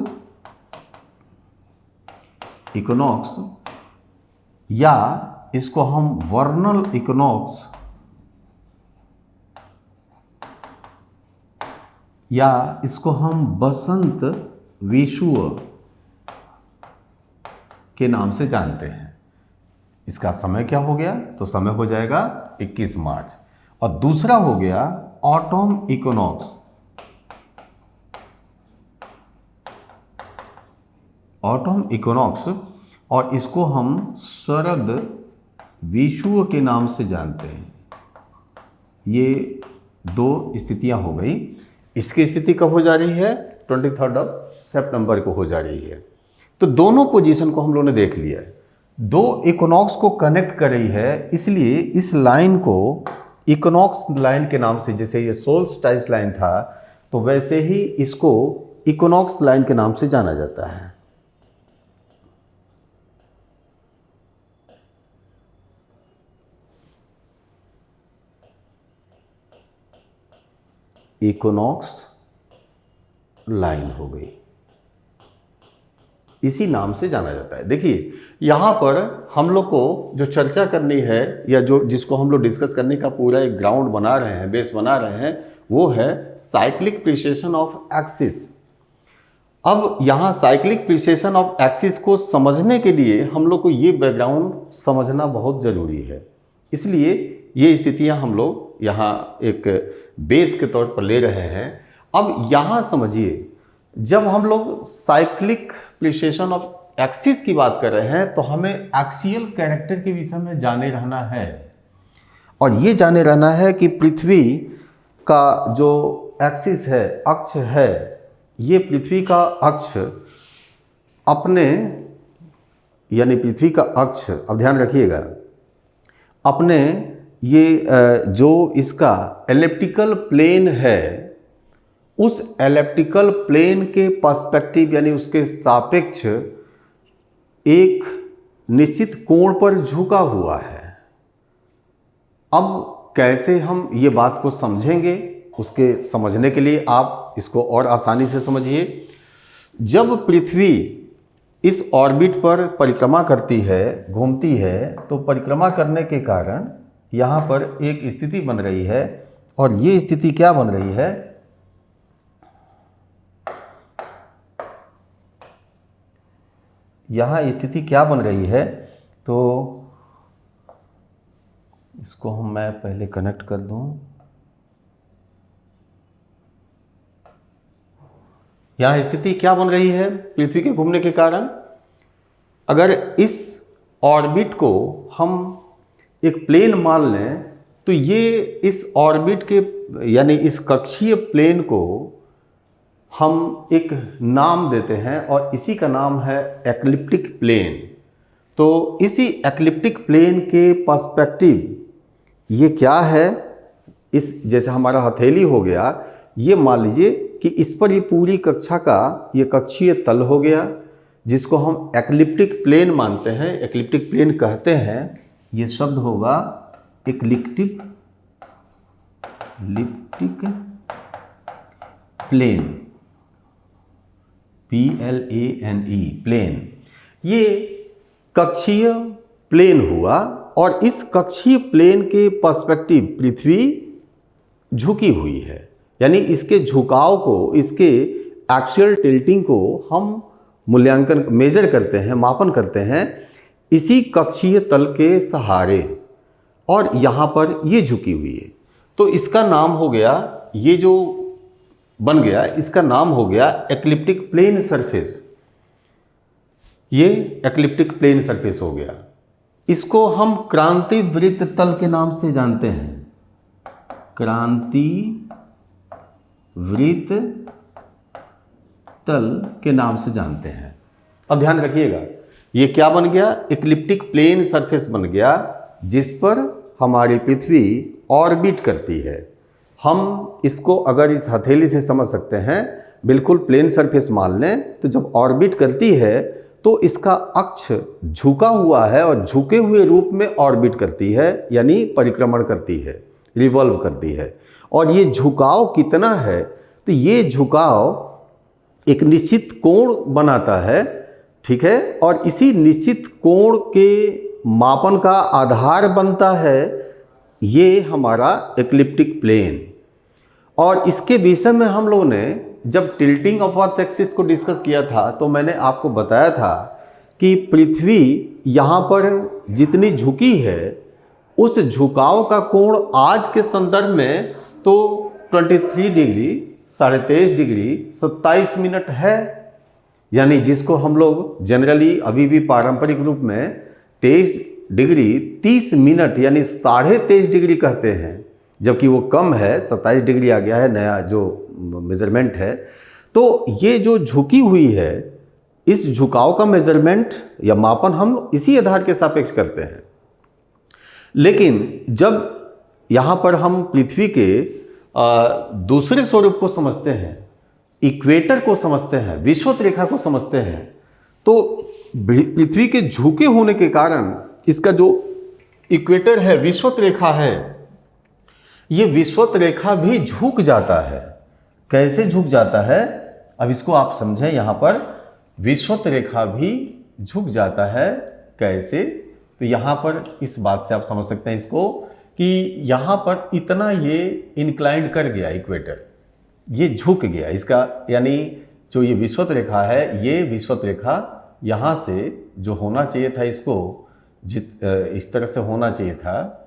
या इसको हम वर्नल इक्विनॉक्स, या इसको हम बसंत विषुव के नाम से जानते हैं। इसका समय क्या हो गया, तो समय हो जाएगा 21 मार्च। और दूसरा हो गया ऑटम इक्विनॉक्स। ऑटम इक्विनॉक्स, और इसको हम शरद विषुव के नाम से जानते हैं। ये दो स्थितियां हो गई। इसकी स्थिति कब हो जा रही है, 23 सितंबर को हो जा रही है। तो दोनों पोजीशन को हम लोगों ने देख लिया है, दो इक्विनॉक्स को कनेक्ट कर रही है, इसलिए इस लाइन को इक्विनॉक्स लाइन के नाम से, जैसे ये सोल्स्टाइस लाइन था, तो वैसे ही इसको इक्विनॉक्स लाइन के नाम से जाना जाता है। इक्विनॉक्स लाइन हो गई। इसी नाम से जाना जाता है। देखिए यहाँ पर हम लोग को जो चर्चा करनी है या जो जिसको हम लोग डिस्कस करने का पूरा एक ग्राउंड बना रहे हैं, बेस बना रहे हैं, वो है साइक्लिक प्रिसेशन ऑफ एक्सिस। अब यहाँ साइक्लिक प्रिसेशन ऑफ एक्सिस को समझने के लिए हम लोग को ये बैकग्राउंड समझना बहुत ज़रूरी है, इसलिए ये स्थितियाँ हम लोग यहाँ एक बेस के तौर पर ले रहे हैं। अब यहाँ समझिए, जब हम लोग साइक्लिक प्रिसेशन ऑफ एक्सिस की बात कर रहे हैं तो हमें एक्सियल कैरेक्टर के विषय में जाने रहना है, और ये जाने रहना है कि पृथ्वी का जो एक्सिस है, अक्ष है, ये पृथ्वी का अक्ष अपने, यानी पृथ्वी का अक्ष, अब ध्यान रखिएगा, अपने ये जो इसका एलिप्टिकल प्लेन है, उस एलिप्टिकल प्लेन के पर्सपेक्टिव यानी उसके सापेक्ष एक निश्चित कोण पर झुका हुआ है। अब कैसे हम ये बात को समझेंगे, उसके समझने के लिए आप इसको और आसानी से समझिए। जब पृथ्वी इस ऑर्बिट पर परिक्रमा करती है, घूमती है, तो परिक्रमा करने के कारण यहाँ पर एक स्थिति बन रही है, और ये स्थिति क्या बन रही है, यहाँ स्थिति क्या बन रही है, तो इसको मैं पहले कनेक्ट कर दूं। यहाँ स्थिति क्या बन रही है पृथ्वी के घूमने के कारण, अगर इस ऑर्बिट को हम एक प्लेन मान लें तो ये इस ऑर्बिट के यानी इस कक्षीय प्लेन को हम एक नाम देते हैं, और इसी का नाम है एक्लिप्टिक प्लेन। तो इसी एक्लिप्टिक प्लेन के पर्सपेक्टिव ये क्या है, इस जैसे हमारा हथेली हो गया, ये मान लीजिए कि इस पर ये पूरी कक्षा का ये कक्षीय तल हो गया, जिसको हम एक्लिप्टिक प्लेन मानते हैं, एक्लिप्टिक प्लेन कहते हैं। ये शब्द होगा एक्लिप्टिक प्लेन, PLANE, प्लेन। ये कक्षीय प्लेन हुआ, और इस कक्षीय प्लेन के पर्सपेक्टिव पृथ्वी झुकी हुई है, यानी इसके झुकाव को, इसके एक्सियल टिल्टिंग को हम मूल्यांकन, मेजर करते हैं, मापन करते हैं इसी कक्षीय तल के सहारे, और यहाँ पर ये झुकी हुई है। तो इसका नाम हो गया, ये जो बन गया, इसका नाम हो गया एक्लिप्टिक प्लेन सरफेस। ये एक्लिप्टिक प्लेन सरफेस हो गया। इसको हम क्रांति वृत्त तल के नाम से जानते हैं, क्रांति वृत्त तल के नाम से जानते हैं। अब ध्यान रखिएगा, ये क्या बन गया, एक्लिप्टिक प्लेन सरफेस बन गया, जिस पर हमारी पृथ्वी ऑर्बिट करती है। हम इसको अगर इस हथेली से समझ सकते हैं, बिल्कुल प्लेन सरफेस मान लें, तो जब ऑर्बिट करती है तो इसका अक्ष झुका हुआ है, और झुके हुए रूप में ऑर्बिट करती है, यानी परिक्रमण करती है, रिवॉल्व करती है। और ये झुकाव कितना है, तो ये झुकाव एक निश्चित कोण बनाता है, ठीक है, और इसी निश्चित कोण के मापन का आधार बनता है ये हमारा एक्लिप्टिक प्लेन। और इसके विषय में हम लोगों ने जब टिल्टिंग ऑफ अर्थ एक्सिस को डिस्कस किया था, तो मैंने आपको बताया था कि पृथ्वी यहाँ पर जितनी झुकी है, उस झुकाव का कोण आज के संदर्भ में तो 23 डिग्री, 23.5 डिग्री 27 मिनट है, यानी जिसको हम लोग जनरली अभी भी पारंपरिक रूप में 23 डिग्री 30 मिनट यानी 23.5 डिग्री कहते हैं, जबकि वो कम है, 27 डिग्री आ गया है नया जो मेजरमेंट है। तो ये जो झुकी हुई है, इस झुकाव का मेजरमेंट या मापन हम इसी आधार के सापेक्ष करते हैं। लेकिन जब यहाँ पर हम पृथ्वी के दूसरे स्वरूप को समझते हैं, इक्वेटर को समझते हैं, विषुवत रेखा को समझते हैं, तो पृथ्वी के झुके होने के कारण इसका जो इक्वेटर है, विषुवत रेखा है, ये विषुवत रेखा भी झुक जाता है। कैसे झुक जाता है, अब इसको आप समझें। यहाँ पर विषुवत रेखा भी झुक जाता है। कैसे? तो यहाँ पर इस बात से आप समझ सकते हैं इसको कि यहाँ पर इतना ये इंक्लाइंड कर गया इक्वेटर, ये झुक गया इसका, यानी जो ये विषुवत रेखा है, ये विषुवत रेखा यहाँ से जो होना चाहिए था इसको इस तरह से होना चाहिए था,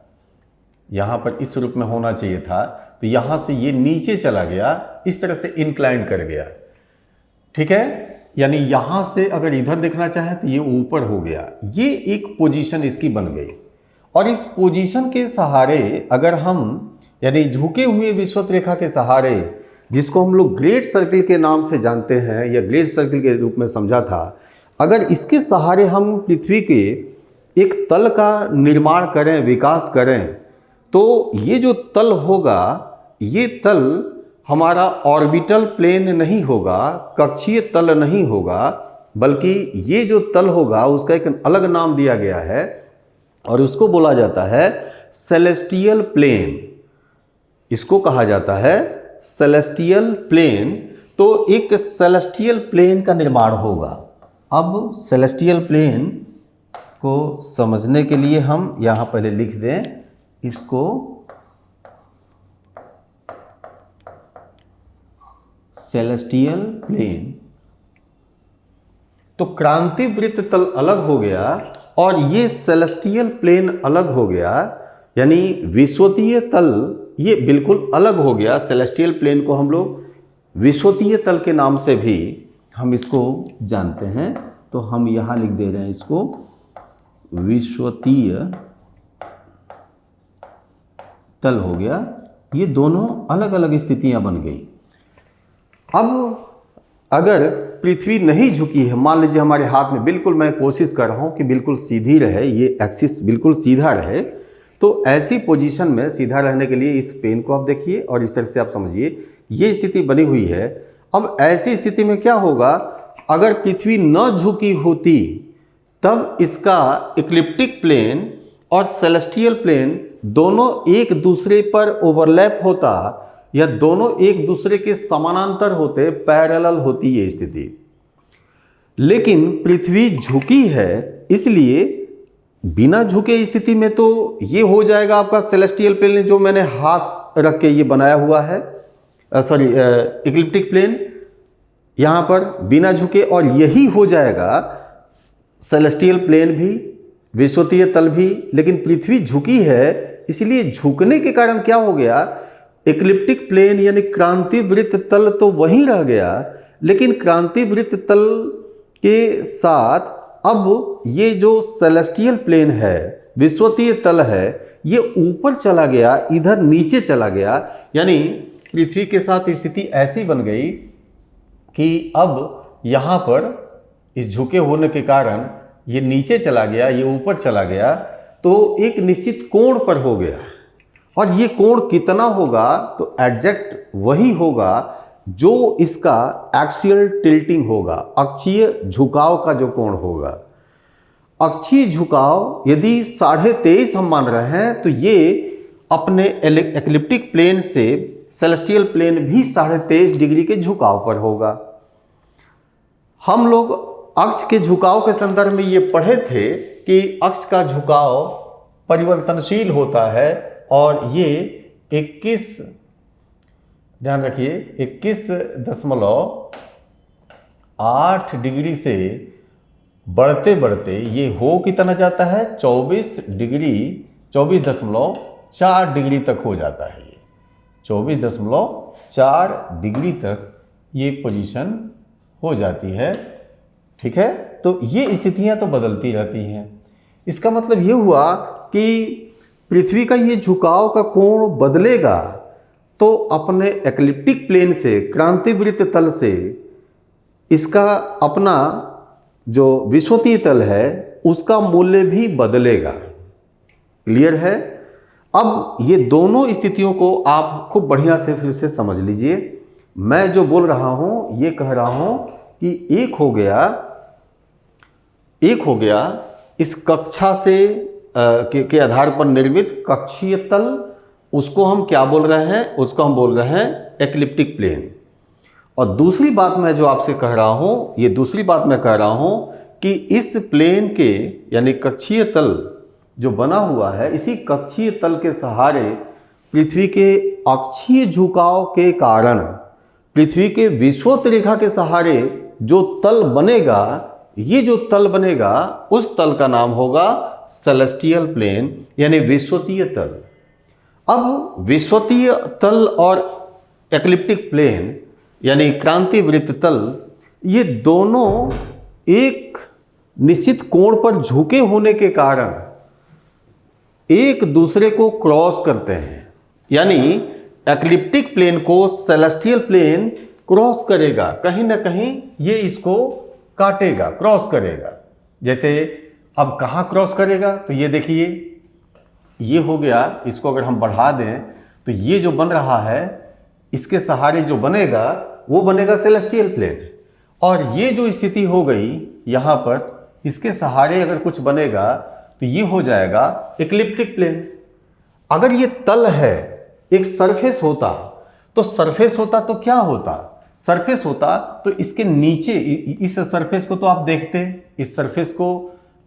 यहाँ पर इस रूप में होना चाहिए था, तो यहाँ से ये नीचे चला गया, इस तरह से इंक्लाइंड कर गया। ठीक है, यानी यहाँ से अगर इधर देखना चाहें तो ये ऊपर हो गया, ये एक पोजीशन इसकी बन गई। और इस पोजीशन के सहारे अगर हम, यानी झुके हुए विषुवत रेखा के सहारे, जिसको हम लोग ग्रेट सर्किल के नाम से जानते हैं या ग्रेट सर्किल के रूप में समझा था, अगर इसके सहारे हम पृथ्वी के एक तल का निर्माण करें, विकास करें, तो ये जो तल होगा, ये तल हमारा ऑर्बिटल प्लेन नहीं होगा, कक्षीय तल नहीं होगा, बल्कि ये जो तल होगा उसका एक अलग नाम दिया गया है और उसको बोला जाता है सेलेस्टियल प्लेन। इसको कहा जाता है सेलेस्टियल प्लेन। तो एक सेलेस्टियल प्लेन का निर्माण होगा। अब सेलेस्टियल प्लेन को समझने के लिए हम यहाँ पहले लिख दें इसको, सेलेस्टियल प्लेन। तो क्रांति वृत्त तल अलग हो गया और ये सेलेस्टियल प्लेन अलग हो गया, यानी विषुवतीय तल ये बिल्कुल अलग हो गया। सेलेस्टियल प्लेन को हम लोग विषुवतीय तल के नाम से भी हम इसको जानते हैं, तो हम यहाँ लिख दे रहे हैं इसको विषुवतीय तल हो गया। ये दोनों अलग अलग स्थितियां बन गई। अब अगर पृथ्वी नहीं झुकी है, मान लीजिए हमारे हाथ में, बिल्कुल मैं कोशिश कर रहा हूँ कि बिल्कुल सीधी रहे, ये एक्सिस बिल्कुल सीधा रहे, तो ऐसी पोजीशन में सीधा रहने के लिए इस पेन को आप देखिए और इस तरह से आप समझिए ये स्थिति बनी हुई है। अब ऐसी स्थिति में क्या होगा, अगर पृथ्वी न झुकी होती तब इसका इक्लिप्टिक प्लेन और सेलेस्टियल प्लेन दोनों एक दूसरे पर ओवरलैप होता या दोनों एक दूसरे के समानांतर होते, पैरेलल होती ये स्थिति। लेकिन पृथ्वी झुकी है, इसलिए बिना झुके स्थिति में तो ये हो जाएगा आपका सेलेस्टियल प्लेन जो मैंने हाथ रख के ये बनाया हुआ है, सॉरी इक्लिप्टिक प्लेन यहाँ पर बिना झुके, और यही हो जाएगा सेलेस्टियल प्लेन भी, विषुवतीय तल भी। लेकिन पृथ्वी झुकी है, इसलिए झुकने के कारण क्या हो गया, इक्लिप्टिक प्लेन यानी क्रांतिवृत्त तल तो वहीं रह गया, लेकिन क्रांतिवृत्त तल के साथ अब ये जो सेलेस्टियल प्लेन है, विषुवतीय तल है, ये ऊपर चला गया, इधर नीचे चला गया। यानी पृथ्वी के साथ स्थिति ऐसी बन गई कि अब यहाँ पर इस झुके होने के कारण ये नीचे चला गया, ये ऊपर चला गया, तो एक निश्चित कोण पर हो गया। और ये कोण कितना होगा, तो एग्जैक्ट वही होगा जो इसका एक्सियल टिल्टिंग होगा, अक्षीय झुकाव का जो कोण होगा। अक्षीय झुकाव यदि 23.5 हम मान रहे हैं, तो ये अपने इक्लिप्टिक प्लेन से सेलेस्टियल प्लेन भी 23.5 डिग्री के झुकाव पर होगा। हम लोग अक्ष के झुकाव के संदर्भ में ये पढ़े थे कि अक्ष का झुकाव परिवर्तनशील होता है और ये 21, ध्यान रखिए, 21.8 डिग्री से बढ़ते बढ़ते ये हो कितना जाता है, 24.4 डिग्री तक हो जाता है। ये 24.4 डिग्री तक ये पोजीशन हो जाती है। ठीक है, तो ये स्थितियां तो बदलती रहती हैं। इसका मतलब ये हुआ कि पृथ्वी का ये झुकाव का कोण बदलेगा तो अपने इक्लिप्टिक प्लेन से, क्रांतिवृत्त तल से, इसका अपना जो विषुवतीय तल है उसका मूल्य भी बदलेगा। क्लियर है? अब ये दोनों स्थितियों को आप खूब बढ़िया से फिर से समझ लीजिए। मैं जो बोल रहा हूं ये कह रहा हूं कि एक हो गया इस कक्षा से के आधार पर निर्मित कक्षीय तल, उसको हम क्या बोल रहे हैं, उसको हम बोल रहे हैं इक्लिप्टिक प्लेन। और दूसरी बात मैं जो आपसे कह रहा हूँ, ये दूसरी बात मैं कह रहा हूँ कि इस प्लेन के यानी कक्षीय तल जो बना हुआ है, इसी कक्षीय तल के सहारे पृथ्वी के अक्षीय झुकाव के कारण पृथ्वी के विषुवत रेखा के सहारे जो तल बनेगा, ये जो तल बनेगा उस तल का नाम होगा सेलेस्टियल प्लेन यानी विषुवतीय तल। अब विषुवतीय तल और एक्लिप्टिक प्लेन यानी क्रांति वृत्त तल, ये दोनों एक निश्चित कोण पर झुके होने के कारण एक दूसरे को क्रॉस करते हैं। यानी एक्लिप्टिक प्लेन को सेलेस्टियल प्लेन क्रॉस करेगा, कहीं ना कहीं ये इसको काटेगा, क्रॉस करेगा। जैसे अब कहाँ क्रॉस करेगा, तो ये देखिए, ये हो गया। इसको अगर हम बढ़ा दें तो ये जो बन रहा है, इसके सहारे जो बनेगा वो बनेगा सेलेस्टियल प्लेन। और ये जो स्थिति हो गई यहाँ पर, इसके सहारे अगर कुछ बनेगा तो ये हो जाएगा एक्लिप्टिक प्लेन। अगर ये तल है, एक सरफेस होता, तो सरफेस होता तो क्या होता, सरफेस होता तो इसके नीचे, इस सरफेस को तो आप देखते, इस सरफेस को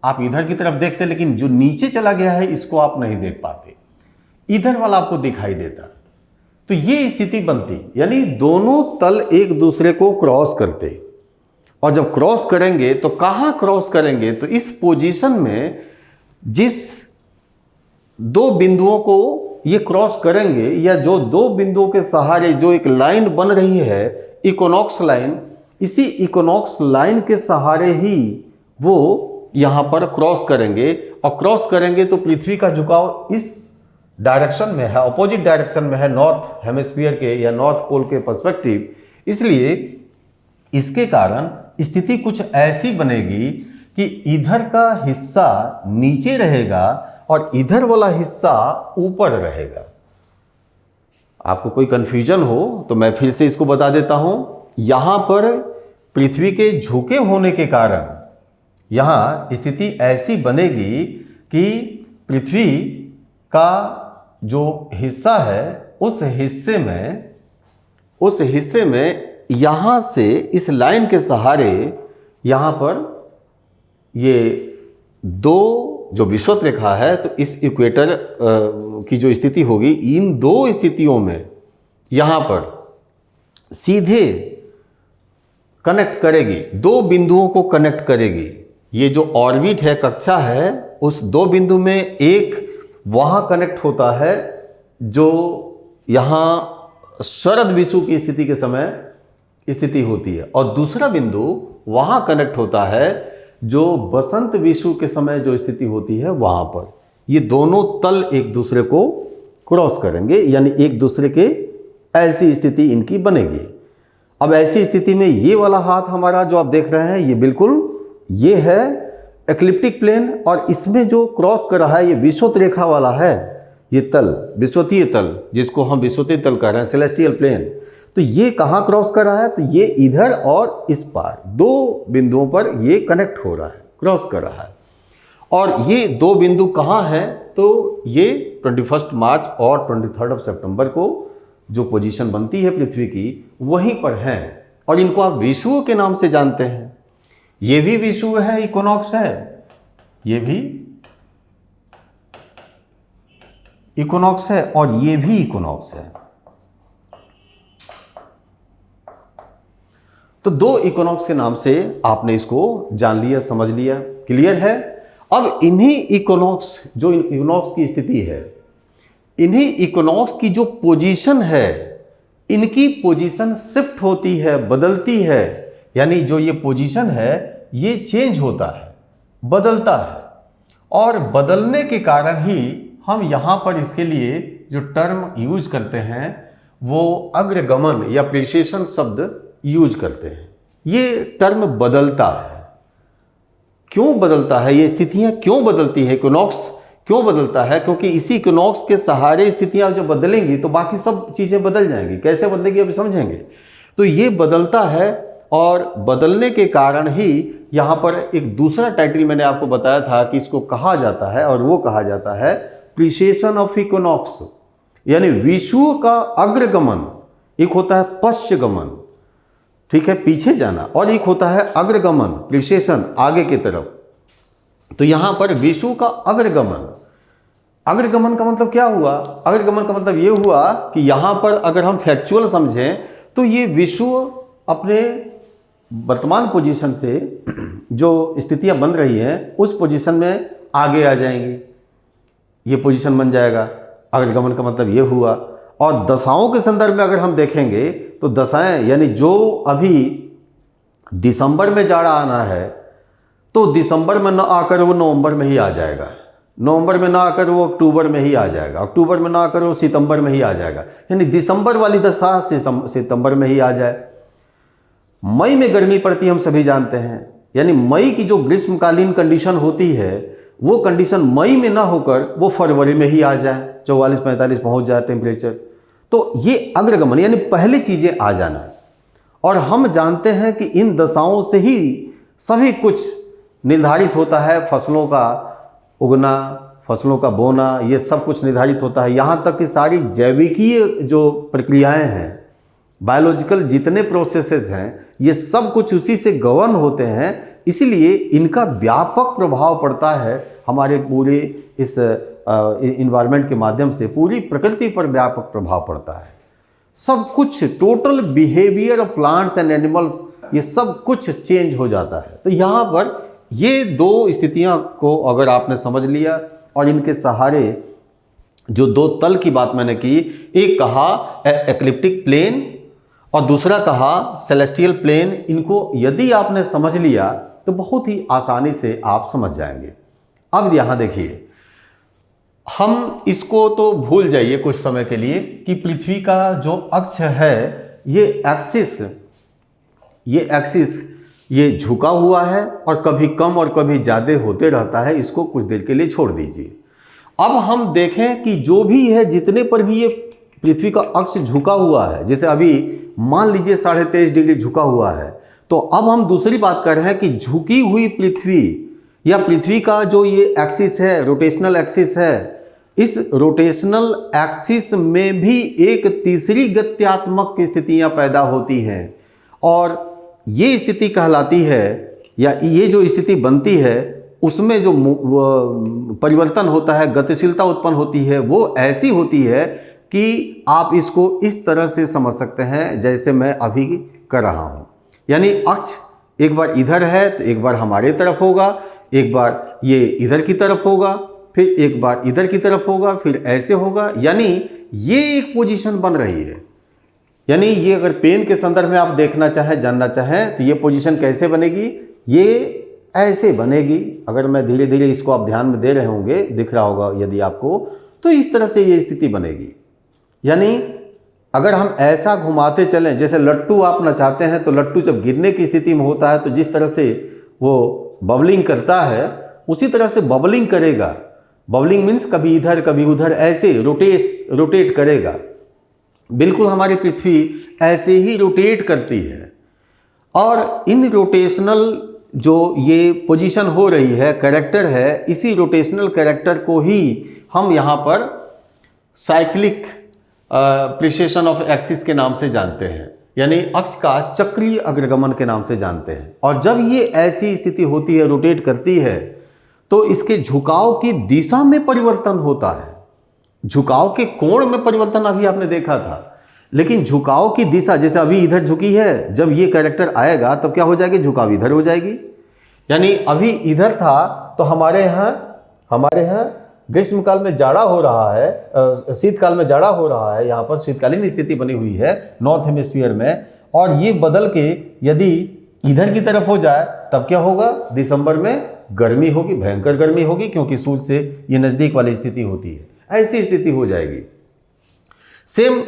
आप इधर की तरफ देखते, लेकिन जो नीचे चला गया है इसको आप नहीं देख पाते, इधर वाला आपको दिखाई देता। तो ये स्थिति बनती, यानी दोनों तल एक दूसरे को क्रॉस करते। और जब क्रॉस करेंगे तो कहाँ क्रॉस करेंगे, तो इस पोजीशन में जिस दो बिंदुओं को ये क्रॉस करेंगे, या जो दो बिंदुओं के सहारे जो एक लाइन बन रही है इक्विनॉक्स लाइन, इसी इक्विनॉक्स लाइन के सहारे ही वो यहाँ पर क्रॉस करेंगे। और क्रॉस करेंगे तो पृथ्वी का झुकाव इस डायरेक्शन में है, अपोजिट डायरेक्शन में है, नॉर्थ हेमिस्फीयर के या नॉर्थ पोल के पर्सपेक्टिव। इसलिए इसके कारण स्थिति कुछ ऐसी बनेगी कि इधर का हिस्सा नीचे रहेगा और इधर वाला हिस्सा ऊपर रहेगा। आपको कोई कंफ्यूजन हो तो मैं फिर से इसको बता देता हूं। यहां पर पृथ्वी के झुके होने के कारण यहां स्थिति ऐसी बनेगी कि पृथ्वी का जो हिस्सा है उस हिस्से में यहां से इस लाइन के सहारे यहां पर ये दो जो विषुवत रेखा है, तो इस इक्वेटर की जो स्थिति होगी, इन दो स्थितियों में यहां पर सीधे कनेक्ट करेगी, दो बिंदुओं को कनेक्ट करेगी। ये जो ऑर्बिट है, कक्षा है, उस दो बिंदु में एक वहां कनेक्ट होता है जो यहां शरद विषुव की स्थिति के समय स्थिति होती है, और दूसरा बिंदु वहां कनेक्ट होता है जो बसंत विषुव के समय जो स्थिति होती है वहां पर। ये दोनों तल एक दूसरे को क्रॉस करेंगे, यानी एक दूसरे के ऐसी स्थिति इनकी बनेगी। अब ऐसी स्थिति में ये वाला हाथ हमारा जो आप देख रहे हैं, ये बिल्कुल ये है एक्लिप्टिक प्लेन, और इसमें जो क्रॉस कर रहा है ये विषुवत रेखा वाला है, ये तल विषुवतीय तल, जिसको हम विषुवतीय तल कह रहे हैं, सेलेस्टियल प्लेन। तो ये कहाँ क्रॉस कर रहा है, तो ये इधर और इस पार दो बिंदुओं पर ये कनेक्ट हो रहा है, क्रॉस कर रहा है। और ये दो बिंदु कहाँ हैं, तो ये 21 मार्च और 23 सितंबर को जो पोजीशन बनती है पृथ्वी की, वहीं पर हैं। और इनको आप विषुव के नाम से जानते हैं। ये भी विषुव है, इक्विनॉक्स है, ये भी इक्विनॉक्स है, और ये भी इक्विनॉक्स है। तो दो इक्विनॉक्स के नाम से आपने इसको जान लिया, समझ लिया, क्लियर है। अब इन्हीं इक्विनॉक्स, जो इक्विनॉक्स की स्थिति है, इन्हीं इक्विनॉक्स की जो पोजीशन है, इनकी पोजीशन शिफ्ट होती है, बदलती है। यानी जो ये पोजीशन है ये चेंज होता है, बदलता है, और बदलने के कारण ही हम यहाँ पर इसके लिए जो टर्म यूज करते हैं वो अग्रगमन या प्रीसेशन शब्द यूज करते हैं। ये टर्म बदलता है। क्यों बदलता है, ये स्थितियां क्यों बदलती है, इक्विनॉक्स क्यों बदलता है? क्योंकि इसी इक्विनॉक्स के सहारे स्थितियां जब बदलेंगी तो बाकी सब चीजें बदल जाएंगी। कैसे बदलेगी अभी समझेंगे। तो ये बदलता है, और बदलने के कारण ही यहाँ पर एक दूसरा टाइटल मैंने आपको बताया था कि इसको कहा जाता है, और वो कहा जाता है प्रीसेशन ऑफ इक्विनॉक्स, यानी विषुव का अग्रगमन। एक होता है पश्चगमन, ठीक है, पीछे जाना, और एक होता है अग्रगमन, प्रिसेशन, आगे की तरफ। तो यहां पर विषु का अग्रगमन, अग्रगमन का मतलब क्या हुआ? अग्रगमन का मतलब ये हुआ कि यहां पर अगर हम फैक्चुअल समझें तो ये विषु अपने वर्तमान पोजीशन से जो स्थितियां बन रही हैं उस पोजीशन में आगे आ जाएंगी, ये पोजीशन बन जाएगा। अग्रगमन का मतलब ये हुआ। और दशाओं के संदर्भ में अगर हम देखेंगे तो दशाएं यानी जो अभी दिसंबर में जाड़ा आना है तो दिसंबर में ना आकर वो नवंबर में ही आ जाएगा, नवंबर में ना आकर वो अक्टूबर में ही आ जाएगा, अक्टूबर में ना आकर वो सितंबर में ही आ जाएगा, यानी दिसंबर वाली दशा सितंबर में ही आ जाए। मई में गर्मी पड़ती है, हम सभी जानते हैं, यानी मई की जो ग्रीष्मकालीन कंडीशन होती है वो कंडीशन मई में ना होकर वो फरवरी में ही आ जाए, 44-45 पहुंच जाए टेम्परेचर। तो ये अग्रगमन यानी पहले चीजें आ जाना है। और हम जानते हैं कि इन दशाओं से ही सभी कुछ निर्धारित होता है, फसलों का उगना, फसलों का बोना, ये सब कुछ निर्धारित होता है। यहाँ तक कि सारी जैविकीय जो प्रक्रियाएं हैं, बायोलॉजिकल जितने प्रोसेसेस हैं, ये सब कुछ उसी से गवर्न होते हैं। इसीलिए इनका व्यापक प्रभाव पड़ता है हमारे पूरे इस इन्वायरमेंट के माध्यम से, पूरी प्रकृति पर व्यापक प्रभाव पड़ता है। सब कुछ, total behaviour of plants and animals, ये सब कुछ चेंज हो जाता है। तो यहाँ पर ये दो स्थितियाँ को अगर आपने समझ लिया और इनके सहारे जो दो तल की बात मैंने की, एक कहा एक्लिप्टिक प्लेन और दूसरा कहा सेलेस्टियल प्लेन, इनको यदि आपने समझ लिया तो बहुत ही आसानी से आप समझ जाएंगे। अब यहाँ देखिए, हम इसको तो भूल जाइए कुछ समय के लिए कि पृथ्वी का जो अक्ष है, ये एक्सिस ये झुका हुआ है और कभी कम और कभी ज़्यादा होते रहता है। इसको कुछ देर के लिए छोड़ दीजिए। अब हम देखें कि जो भी है, जितने पर भी ये पृथ्वी का अक्ष झुका हुआ है, जैसे अभी मान लीजिए 23.5 डिग्री झुका हुआ है, तो अब हम दूसरी बात कर रहे हैं कि झुकी हुई पृथ्वी या पृथ्वी का जो ये एक्सिस है, रोटेशनल एक्सिस है, इस रोटेशनल एक्सिस में भी एक तीसरी गत्यात्मक स्थितियां पैदा होती हैं और ये स्थिति कहलाती है, या ये जो स्थिति बनती है उसमें जो परिवर्तन होता है, गतिशीलता उत्पन्न होती है, वो ऐसी होती है कि आप इसको इस तरह से समझ सकते हैं जैसे मैं अभी कर रहा हूं। यानी अक्ष एक बार इधर है तो एक बार हमारे तरफ होगा, एक बार ये इधर की तरफ होगा, फिर एक बार इधर की तरफ होगा, फिर ऐसे होगा। यानी ये एक पोजीशन बन रही है। यानी ये अगर पेन के संदर्भ में आप देखना चाहें, जानना चाहें, तो ये पोजीशन कैसे बनेगी, ये ऐसे बनेगी। अगर मैं धीरे धीरे इसको आप ध्यान में दे रहे होंगे, दिख रहा होगा यदि आपको, तो इस तरह से ये स्थिति बनेगी। यानी अगर हम ऐसा घुमाते चलें, जैसे लट्टू आप नचाते हैं तो लट्टू जब गिरने की स्थिति में होता है तो जिस तरह से वो बबलिंग करता है उसी तरह से बबलिंग करेगा। बबलिंग मीन्स कभी इधर कभी उधर ऐसे रोटेट करेगा। बिल्कुल हमारी पृथ्वी ऐसे ही रोटेट करती है। और इन रोटेशनल जो ये पोजीशन हो रही है, कैरेक्टर है, इसी रोटेशनल कैरेक्टर को ही हम यहाँ पर साइक्लिक प्रिसेशन ऑफ एक्सिस के नाम से जानते हैं, यानी अक्ष का चक्रीय अग्रगमन के नाम से जानते हैं। और जब ये ऐसी स्थिति होती है, रोटेट करती है, तो इसके झुकाव की दिशा में परिवर्तन होता है। झुकाव के कोण में परिवर्तन अभी आपने देखा था, लेकिन झुकाव की दिशा, जैसे अभी इधर झुकी है, जब ये कैरेक्टर आएगा तब क्या हो जाएगी, झुकाव इधर हो जाएगी। यानी अभी इधर था तो हमारे यहाँ ग्रीष्मकाल में जाड़ा हो रहा है, शीतकाल में जाड़ा हो रहा है, यहाँ पर शीतकालीन स्थिति बनी हुई है नॉर्थ हेमिस्फीयर में, और ये बदल के यदि इधर की तरफ हो जाए तब क्या होगा, दिसंबर में गर्मी होगी, भयंकर गर्मी होगी, क्योंकि सूर्य से ये नज़दीक वाली स्थिति होती है। ऐसी स्थिति हो जाएगी। सेम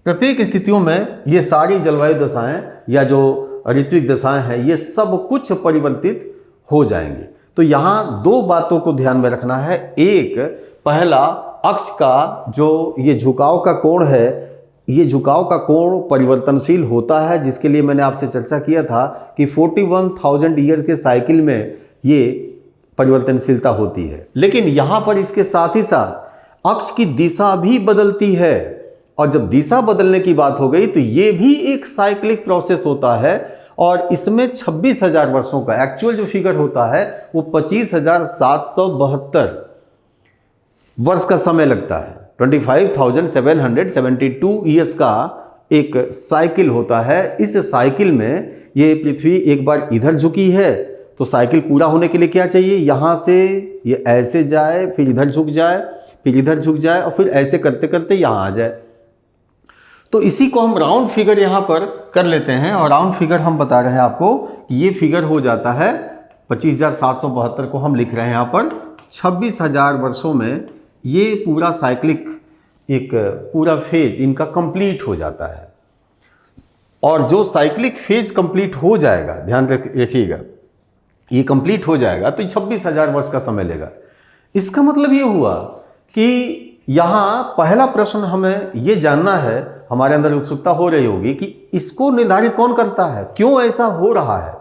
प्रत्येक स्थितियों में ये सारी जलवायु दशाएं या जो ऋत्विक दशाएं हैं, ये सब कुछ परिवर्तित हो जाएंगे। तो यहाँ दो बातों को ध्यान में रखना है। एक, पहला, अक्ष का जो ये झुकाव का कोण है, ये झुकाव का कोण परिवर्तनशील होता है, जिसके लिए मैंने आपसे चर्चा किया था कि 41,000 ईयर के साइकिल में ये परिवर्तनशीलता होती है। लेकिन यहाँ पर इसके साथ ही साथ अक्ष की दिशा भी बदलती है। और जब दिशा बदलने की बात हो गई तो ये भी एक साइक्लिक प्रोसेस होता है और इसमें 26,000 वर्षों का एक्चुअल जो फिगर होता है वो 25,772 वर्ष का समय लगता है। 25,772 ईयर्स का एक साइकिल होता है। इस साइकिल में ये पृथ्वी एक बार इधर झुकी है तो साइकिल पूरा होने के लिए क्या चाहिए, यहाँ से ये ऐसे जाए, फिर इधर झुक जाए, फिर इधर झुक जाए और फिर ऐसे करते करते यहाँ आ जाए। तो इसी को हम राउंड फिगर यहाँ पर कर लेते हैं और राउंड फिगर हम बता रहे हैं आपको कि ये फिगर हो जाता है 25,772 को हम लिख रहे हैं यहाँ पर 26,000 वर्षों में ये पूरा साइक्लिक एक पूरा फेज इनका कंप्लीट हो जाता है। और जो साइक्लिक फेज कंप्लीट हो जाएगा, ध्यान रखिएगा, ये कंप्लीट हो जाएगा तो 26,000 वर्ष का समय लेगा। इसका मतलब ये हुआ कि यहाँ पहला प्रश्न हमें ये जानना है, हमारे अंदर उत्सुकता हो रही होगी कि इसको निर्धारित कौन करता है, क्यों ऐसा हो रहा है।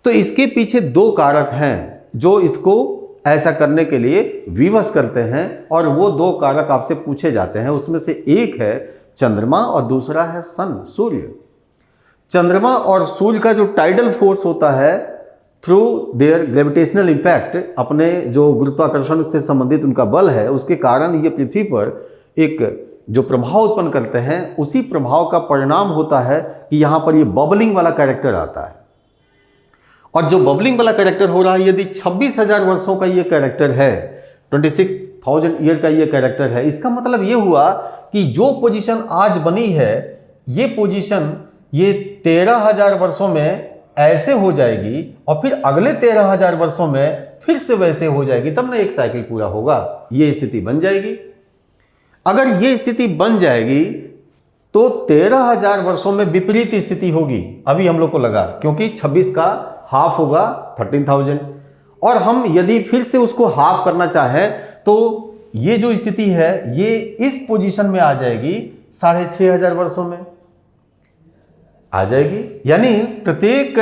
तो इसके पीछे दो कारक हैं जो इसको ऐसा करने के लिए विवश करते हैं और वो दो कारक आपसे पूछे जाते हैं। उसमें से एक है चंद्रमा और दूसरा है सन, सूर्य। चंद्रमा और सूर्य का जो टाइडल फोर्स होता है थ्रू देयर ग्रेविटेशनल इम्पैक्ट, अपने जो गुरुत्वाकर्षण से संबंधित उनका बल है, उसके कारण ये पृथ्वी पर एक जो प्रभाव उत्पन्न करते हैं, उसी प्रभाव का परिणाम होता है कि यहाँ पर ये बबलिंग वाला कैरेक्टर आता है। और जो बबलिंग वाला कैरेक्टर हो रहा है, यदि 26,000 वर्षों का ये कैरेक्टर है, 26,000 ईयर का ये कैरेक्टर है, इसका मतलब ये हुआ कि जो पोजीशन आज बनी है, ये पोजीशन ये 13,000 वर्षों में ऐसे हो जाएगी और फिर अगले 13,000 वर्षों में फिर से वैसे हो जाएगी, तब ना एक साइकिल पूरा होगा। ये स्थिति बन जाएगी। अगर ये स्थिति बन जाएगी तो 13,000 वर्षों में विपरीत स्थिति होगी, अभी हम लोग को लगा, क्योंकि 26 का हाफ होगा 13,000 और हम यदि फिर से उसको हाफ करना चाहें तो ये जो स्थिति है ये इस पोजीशन में आ जाएगी 6,500 वर्षों में आ जाएगी। यानी प्रत्येक,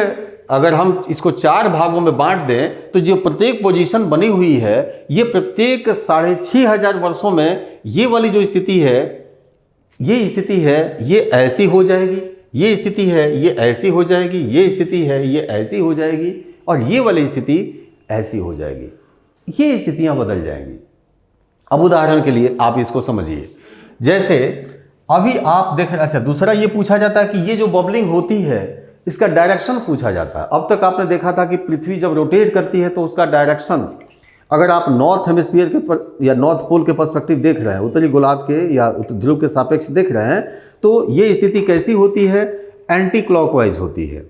अगर हम इसको 4 भागों में बांट दें तो जो प्रत्येक पोजीशन बनी हुई है, ये प्रत्येक 6,500 वर्षों में ये वाली जो स्थिति है, ये स्थिति है, ये ऐसी हो जाएगी, ये स्थिति है, ये ऐसी हो जाएगी, ये स्थिति है, ये ऐसी हो जाएगी और ये वाली स्थिति ऐसी हो जाएगी। ये स्थितियां बदल जाएंगी। अब उदाहरण के लिए आप इसको समझिए, जैसे अभी आप देख रहे, अच्छा दूसरा ये पूछा जाता है कि ये जो बबलिंग होती है इसका डायरेक्शन पूछा जाता है। अब तक आपने देखा था कि पृथ्वी जब रोटेट करती है तो उसका डायरेक्शन, अगर आप नॉर्थ हेमिस्फीयर के या नॉर्थ पोल के पर्सपेक्टिव देख रहे हैं, उत्तरी गोलार्ध के या उत्तर ध्रुव के सापेक्ष देख रहे हैं, तो ये स्थिति कैसी होती है, एंटी क्लॉकवाइज होती है।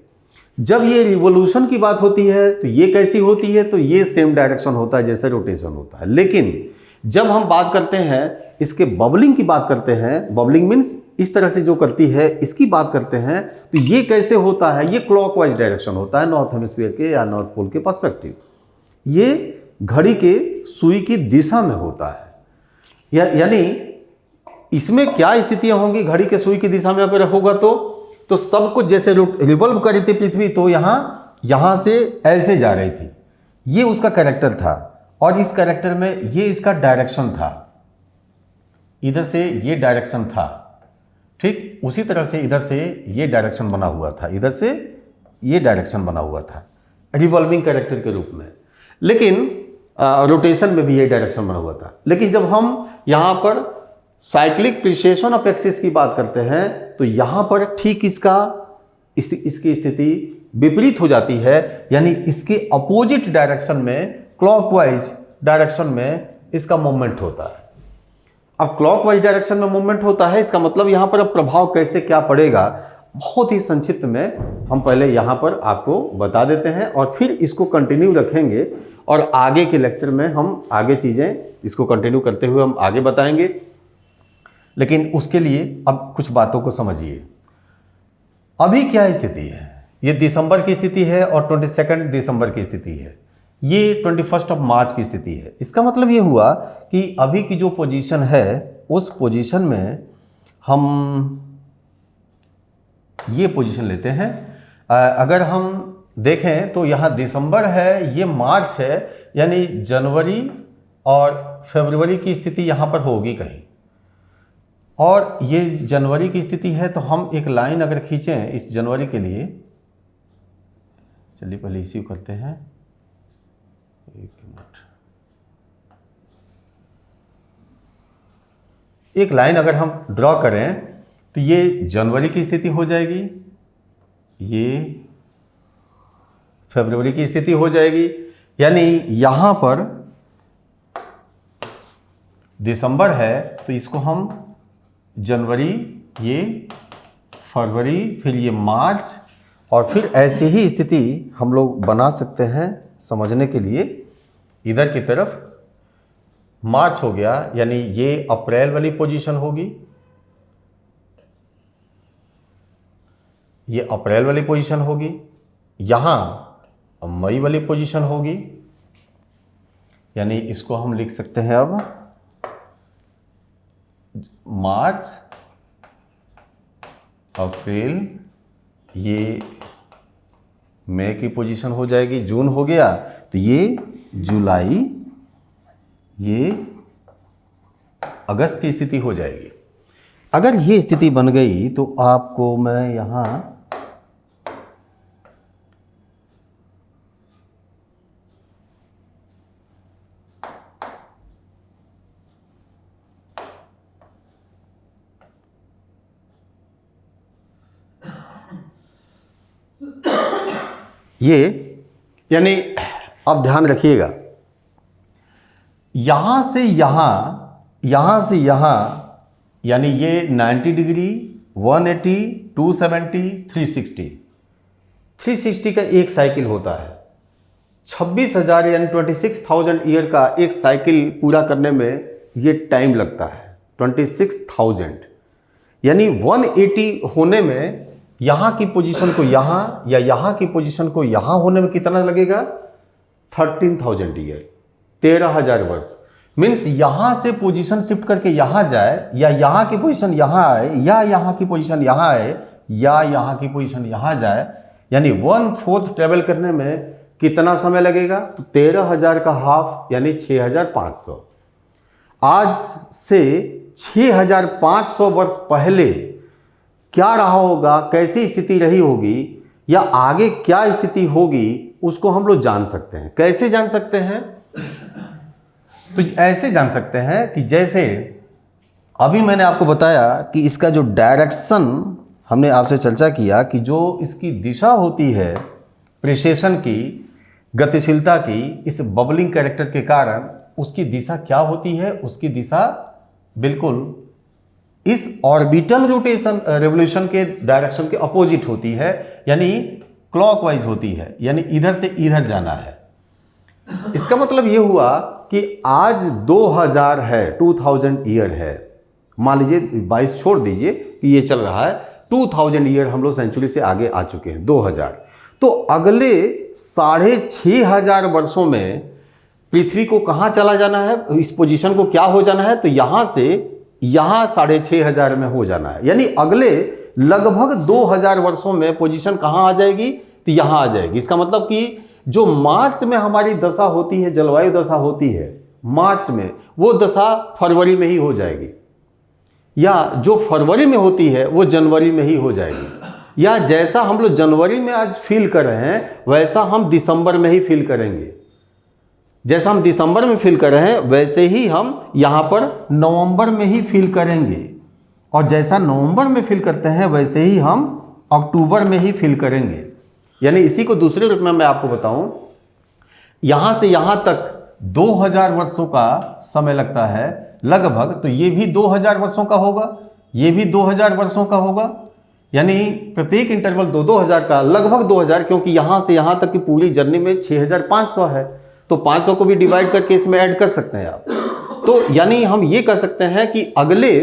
जब ये रिवोल्यूशन की बात होती है तो ये कैसी होती है, तो ये सेम डायरेक्शन होता है जैसे रोटेशन होता है। लेकिन जब हम बात करते हैं इसके बबलिंग की बात करते हैं, बबलिंग मीन्स इस तरह से जो करती है, इसकी बात करते हैं, तो ये कैसे होता है, ये क्लॉकवाइज डायरेक्शन होता है नॉर्थ हेमिस्फीयर के या नॉर्थ पोल के पर्सपेक्टिव। ये घड़ी के सुई की दिशा में होता है। यानी इसमें क्या स्थितियां होंगी, घड़ी के सुई की दिशा में अगर होगा तो सब कुछ जैसे रिवॉल्व कर रही थी पृथ्वी, तो यहां से ऐसे जा रही थी, ये उसका कैरेक्टर था। और इस कैरेक्टर में ये इसका डायरेक्शन था, इधर से ये डायरेक्शन था, ठीक उसी तरह से इधर से ये डायरेक्शन बना हुआ था, इधर से ये डायरेक्शन बना हुआ था रिवॉल्विंग कैरेक्टर के रूप में। लेकिन रोटेशन में भी ये डायरेक्शन बना हुआ था। लेकिन जब हम यहाँ पर साइक्लिक प्रिसेशन ऑफ एक्सिस की बात करते हैं तो यहाँ पर ठीक इसकी स्थिति विपरीत हो जाती है, यानी इसके अपोजिट डायरेक्शन में, क्लॉकवाइज डायरेक्शन में इसका मूवमेंट होता है। अब क्लॉकवाइज डायरेक्शन में मूवमेंट होता है, इसका मतलब यहाँ पर अब प्रभाव कैसे क्या पड़ेगा, बहुत ही संक्षिप्त में हम पहले यहाँ पर आपको बता देते हैं और फिर इसको कंटिन्यू रखेंगे और आगे के लेक्चर में हम आगे चीज़ें इसको कंटिन्यू करते हुए हम आगे बताएंगे। लेकिन उसके लिए अब कुछ बातों को समझिए। अभी क्या स्थिति है, ये दिसंबर की स्थिति है और 22 दिसंबर की स्थिति है, ये 21 मार्च की स्थिति है। इसका मतलब ये हुआ कि अभी की जो पोजीशन है उस पोजीशन में हम ये पोजीशन लेते हैं। अगर हम देखें तो यहाँ दिसंबर है, ये मार्च है, यानी जनवरी और फरवरी की स्थिति यहाँ पर होगी कहीं। और ये जनवरी की स्थिति है, तो हम एक लाइन अगर खींचें इस जनवरी के लिए, चलिए पहले इसी को करते हैं, एक मिनट, एक लाइन अगर हम ड्रॉ करें तो ये जनवरी की स्थिति हो जाएगी, ये फरवरी की स्थिति हो जाएगी, यानी यहां पर दिसंबर है तो इसको हम जनवरी, ये फरवरी, फिर ये मार्च, और फिर ऐसी ही स्थिति हम लोग बना सकते हैं समझने के लिए। इधर की तरफ मार्च हो गया, यानी ये अप्रैल वाली पोजीशन होगी, ये अप्रैल वाली पोजीशन होगी, यहां मई वाली पोजीशन होगी, यानी इसको हम लिख सकते हैं अब मार्च, अप्रैल, ये मई की पोजीशन हो जाएगी, जून हो गया तो ये जुलाई, ये अगस्त की स्थिति हो जाएगी। अगर ये स्थिति बन गई तो आपको मैं यहां ये, यानी अब ध्यान रखिएगा, यहां से यहां, यहां से यहां, यानी ये 90 डिग्री, 180, 270, 360, 360 का एक साइकिल होता है। 26,000 यानी 26,000 ईयर का एक साइकिल पूरा करने में ये टाइम लगता है। 26,000 यानी 180 होने में यहाँ की पोजीशन को यहाँ या यहाँ की पोजीशन को यहाँ होने में कितना लगेगा? 13,000 ईयर, 13,000 वर्ष। मीन्स यहाँ से पोजीशन शिफ्ट करके यहाँ जाए, या यहाँ की पोजीशन यहाँ आए, या यहाँ की पोजीशन यहाँ आए, या यहाँ की पोजीशन यहाँ जाए, यानी 1/4 ट्रेवल करने में कितना समय लगेगा? तो 13,000 का हाफ यानी 6,500। आज से 6,500 वर्ष पहले क्या रहा होगा, कैसी स्थिति रही होगी, या आगे क्या स्थिति होगी, उसको हम लोग जान सकते हैं। कैसे जान सकते हैं? तो ऐसे जान सकते हैं कि जैसे अभी मैंने आपको बताया कि इसका जो डायरेक्शन, हमने आपसे चर्चा किया कि जो इसकी दिशा होती है प्रिसेशन की, गतिशीलता की, इस बबलिंग कैरेक्टर के कारण उसकी दिशा क्या होती है? उसकी दिशा बिल्कुल इस ऑर्बिटल रोटेशन रेवोल्यूशन के डायरेक्शन के अपोजिट होती है, यानी क्लॉकवाइज होती है, यानी इधर से इधर जाना है। इसका मतलब ये हुआ कि आज 2000 है, 2000 ईयर है, मान लीजिए 22 छोड़ दीजिए कि ये चल रहा है, 2000 ईयर हम लोग सेंचुरी से आगे आ चुके हैं, 2000। तो अगले 6,500 वर्षों में पृथ्वी को कहाँ चला जाना है, इस पोजीशन को क्या हो जाना है? तो यहाँ से यहाँ 6,500 में हो जाना है, यानी अगले लगभग 2000 वर्षों में पोजीशन कहाँ आ जाएगी? तो यहाँ आ जाएगी। इसका मतलब कि जो मार्च में हमारी दशा होती है, जलवायु दशा होती है मार्च में, वो दशा फरवरी में ही हो जाएगी, या जो फरवरी में होती है वो जनवरी में ही हो जाएगी, या जैसा हम लोग जनवरी में आज फील कर रहे हैं वैसा हम दिसंबर में ही फील करेंगे। जैसा हम दिसंबर में फील कर रहे हैं वैसे ही हम यहाँ पर नवंबर में ही फील करेंगे, और जैसा नवंबर में फील करते हैं वैसे ही हम अक्टूबर में ही फील करेंगे। यानी इसी को दूसरे रूप में मैं आपको बताऊं, यहाँ से यहाँ तक 2000 वर्षों का समय लगता है लगभग, तो ये भी 2000 वर्षों का होगा, ये भी 2000 वर्षों का होगा, यानी प्रत्येक इंटरवल 2-2 का, लगभग 2000, क्योंकि यहाँ से यहाँ तक की पूरी जर्नी में 6,500 है, तो 500 को भी डिवाइड करके इसमें ऐड कर सकते हैं आप। तो यानी हम ये कर सकते हैं कि अगले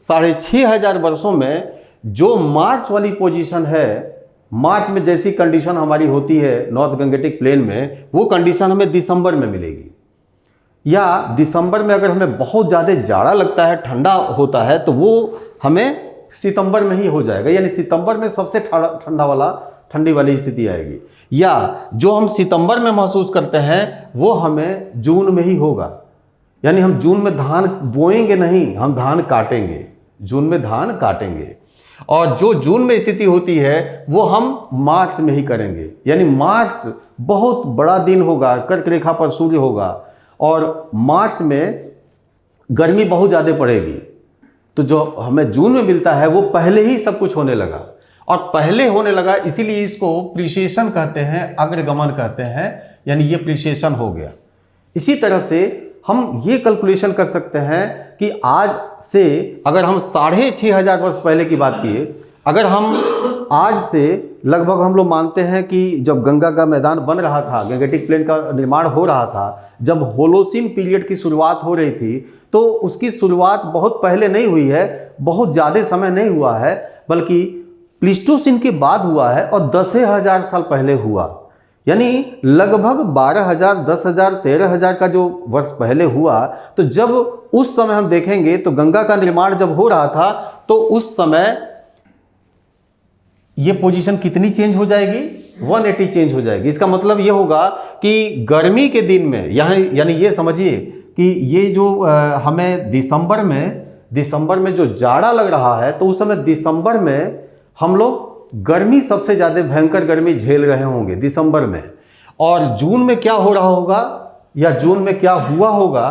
6,500 वर्षों में जो मार्च वाली पोजीशन है, मार्च में जैसी कंडीशन हमारी होती है नॉर्थ गंगेटिक प्लेन में, वो कंडीशन हमें दिसंबर में मिलेगी। या दिसंबर में अगर हमें बहुत ज़्यादा जाड़ा लगता है, ठंडा होता है, तो वो हमें सितंबर में ही हो जाएगा, यानी सितंबर में सबसे ठंडी वाली स्थिति आएगी। या जो हम सितंबर में महसूस करते हैं वो हमें जून में ही होगा, यानी हम जून में धान बोएंगे नहीं, हम धान काटेंगे, जून में धान काटेंगे। और जो जून में स्थिति होती है वो हम मार्च में ही करेंगे, यानी मार्च बहुत बड़ा दिन होगा, कर्क रेखा पर सूर्य होगा और मार्च में गर्मी बहुत ज़्यादा पड़ेगी। तो जो हमें जून में मिलता है वो पहले ही सब कुछ होने लगा, और पहले होने लगा इसीलिए इसको प्रीसिएशन कहते हैं, अग्रगमन कहते हैं, यानी ये प्रीसिएशन हो गया। इसी तरह से हम ये कैलकुलेशन कर सकते हैं कि आज से अगर हम 6500 वर्ष पहले की बात किए, अगर हम आज से लगभग हम लोग मानते हैं कि जब गंगा का मैदान बन रहा था, गंगेटिक प्लेन का निर्माण हो रहा था, जब होलोसिन पीरियड की शुरुआत हो रही थी, तो उसकी शुरुआत बहुत पहले नहीं हुई है, बहुत ज़्यादा समय नहीं हुआ है, बल्कि प्लीस्टोसिन के बाद हुआ है और 10,000 साल पहले हुआ। यानी लगभग 12,000, 10,000, 13,000 का जो वर्ष पहले हुआ। तो जब उस समय हम देखेंगे तो गंगा का निर्माण जब हो रहा था तो उस समय ये पोजीशन कितनी चेंज हो जाएगी, 180 चेंज हो जाएगी। इसका मतलब ये होगा कि गर्मी के दिन में यानी ये समझिए कि ये जो हमें दिसंबर में जो जाड़ा लग रहा है, तो उस समय दिसंबर में हम लोग गर्मी सबसे ज़्यादा भयंकर गर्मी झेल रहे होंगे दिसंबर में। और जून में क्या हो रहा होगा या जून में क्या हुआ होगा,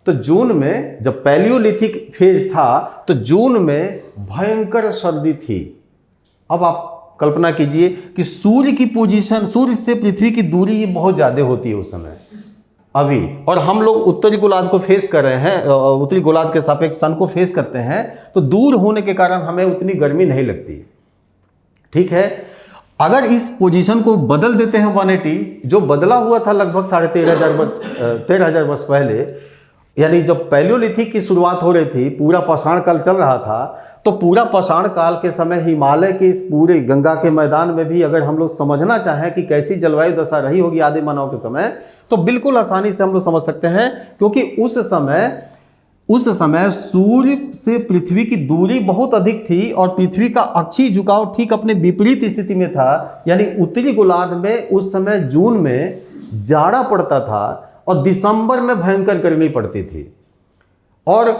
तो जून में जब पैलियोलिथिक फेज था तो जून में भयंकर सर्दी थी। अब आप कल्पना कीजिए कि सूर्य की पोजीशन, सूर्य से पृथ्वी की दूरी ये बहुत ज़्यादा होती है उस समय अभी, और हम लोग उत्तरी गोलार्ध को फेस कर रहे हैं, उत्तरी गोलार्ध के सापेक्ष सन को फेस करते हैं, तो दूर होने के कारण हमें उतनी गर्मी नहीं लगती। ठीक है, अगर इस पोजीशन को बदल देते हैं 180, जो बदला हुआ था लगभग 13,500 वर्ष पहले, यानी जब पैलियोलिथिक की शुरुआत हो रही थी, पूरा पाषाण काल चल रहा था, तो पूरा पाषाण काल के समय हिमालय के इस पूरे गंगा के मैदान में भी अगर हम लोग समझना चाहें कि कैसी जलवायु दशा रही होगी आदि मानव के समय, तो बिल्कुल आसानी से हम लोग समझ सकते हैं, क्योंकि उस समय सूर्य से पृथ्वी की दूरी बहुत अधिक थी और पृथ्वी का अक्षीय झुकाव ठीक अपने विपरीत स्थिति में था। यानी उत्तरी गोलार्ध में उस समय जून में जाड़ा पड़ता था और दिसंबर में भयंकर गर्मी पड़ती थी। और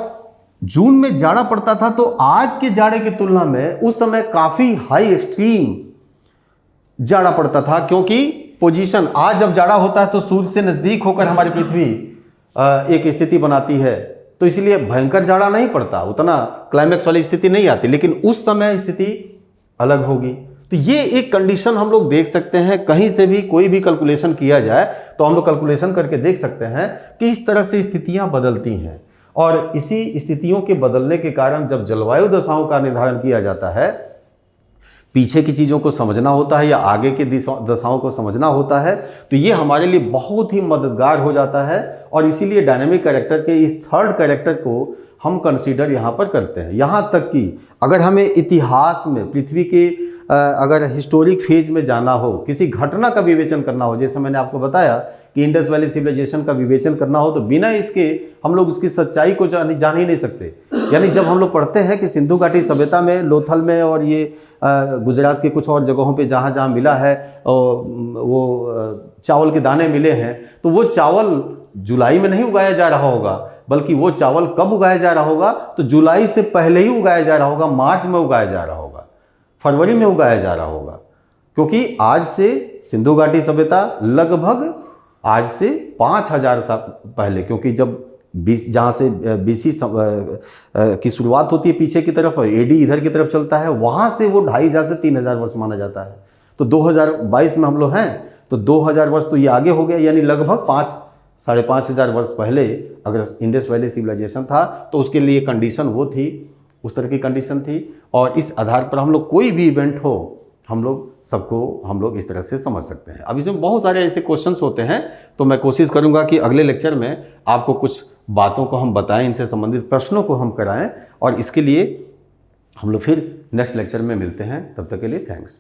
जून में जाड़ा पड़ता था तो आज के जाड़े की तुलना में उस समय काफ़ी हाई एक्सट्रीम जाड़ा पड़ता था, क्योंकि पोजीशन आज जब जाड़ा होता है तो सूर्य से नज़दीक होकर हमारी पृथ्वी एक स्थिति बनाती है, तो इसलिए भयंकर जाड़ा नहीं पड़ता, उतना क्लाइमेक्स वाली स्थिति नहीं आती, लेकिन उस समय स्थिति अलग होगी। तो ये एक कंडीशन हम लोग देख सकते हैं, कहीं से भी कोई भी कैलकुलेशन किया जाए तो हम लोग कैलकुलेशन करके देख सकते हैं कि इस तरह से स्थितियां बदलती हैं। और इसी स्थितियों के बदलने के कारण जब जलवायु दशाओं का निर्धारण किया जाता है, पीछे की चीज़ों को समझना होता है या आगे के दशाओं को समझना होता है, तो ये हमारे लिए बहुत ही मददगार हो जाता है। और इसीलिए डायनेमिक कैरेक्टर के इस थर्ड कैरेक्टर को हम कंसीडर यहाँ पर करते हैं। यहाँ तक कि अगर हमें इतिहास में पृथ्वी के अगर हिस्टोरिक फेज में जाना हो, किसी घटना का विवेचन करना हो, जैसे मैंने आपको बताया कि इंडस वैली सिविलाइजेशन का विवेचन करना हो, तो बिना इसके हम लोग उसकी सच्चाई को जान ही नहीं सकते। यानी जब हम लोग पढ़ते हैं कि सिंधु घाटी सभ्यता में, लोथल में और ये गुजरात के कुछ और जगहों पे जहाँ जहाँ मिला है वो चावल के दाने मिले हैं, तो वो चावल जुलाई में नहीं उगाया जा रहा होगा, बल्कि वो चावल कब उगाया जा रहा होगा, तो जुलाई से पहले ही उगाया जा रहा होगा, मार्च में उगाया जा रहा होगा, फरवरी में उगाया जा रहा होगा। क्योंकि आज से सिंधु घाटी सभ्यता लगभग आज से 5,000 साल पहले, क्योंकि जब जहाँ से BC की शुरुआत होती है पीछे की तरफ, AD इधर की तरफ चलता है, वहाँ से वो 2,500 से 3,000 वर्ष माना जाता है। तो 2022 में हम लोग हैं, तो 2,000 वर्ष तो ये आगे हो गया, यानी लगभग 5,000-5,500 वर्ष पहले अगर इंडस वैली सिविलाइजेशन था तो उसके लिए कंडीशन वो थी, उस तरह की कंडीशन थी। और इस आधार पर हम लोग कोई भी इवेंट हो, हम लोग इस तरह से समझ सकते हैं। अब इसमें बहुत सारे ऐसे क्वेश्चंस होते हैं, तो मैं कोशिश करूंगा कि अगले लेक्चर में आपको कुछ बातों को हम बताएं, इनसे संबंधित प्रश्नों को हम कराएं, और इसके लिए हम लोग फिर नेक्स्ट लेक्चर में मिलते हैं। तब तक के लिए थैंक्स।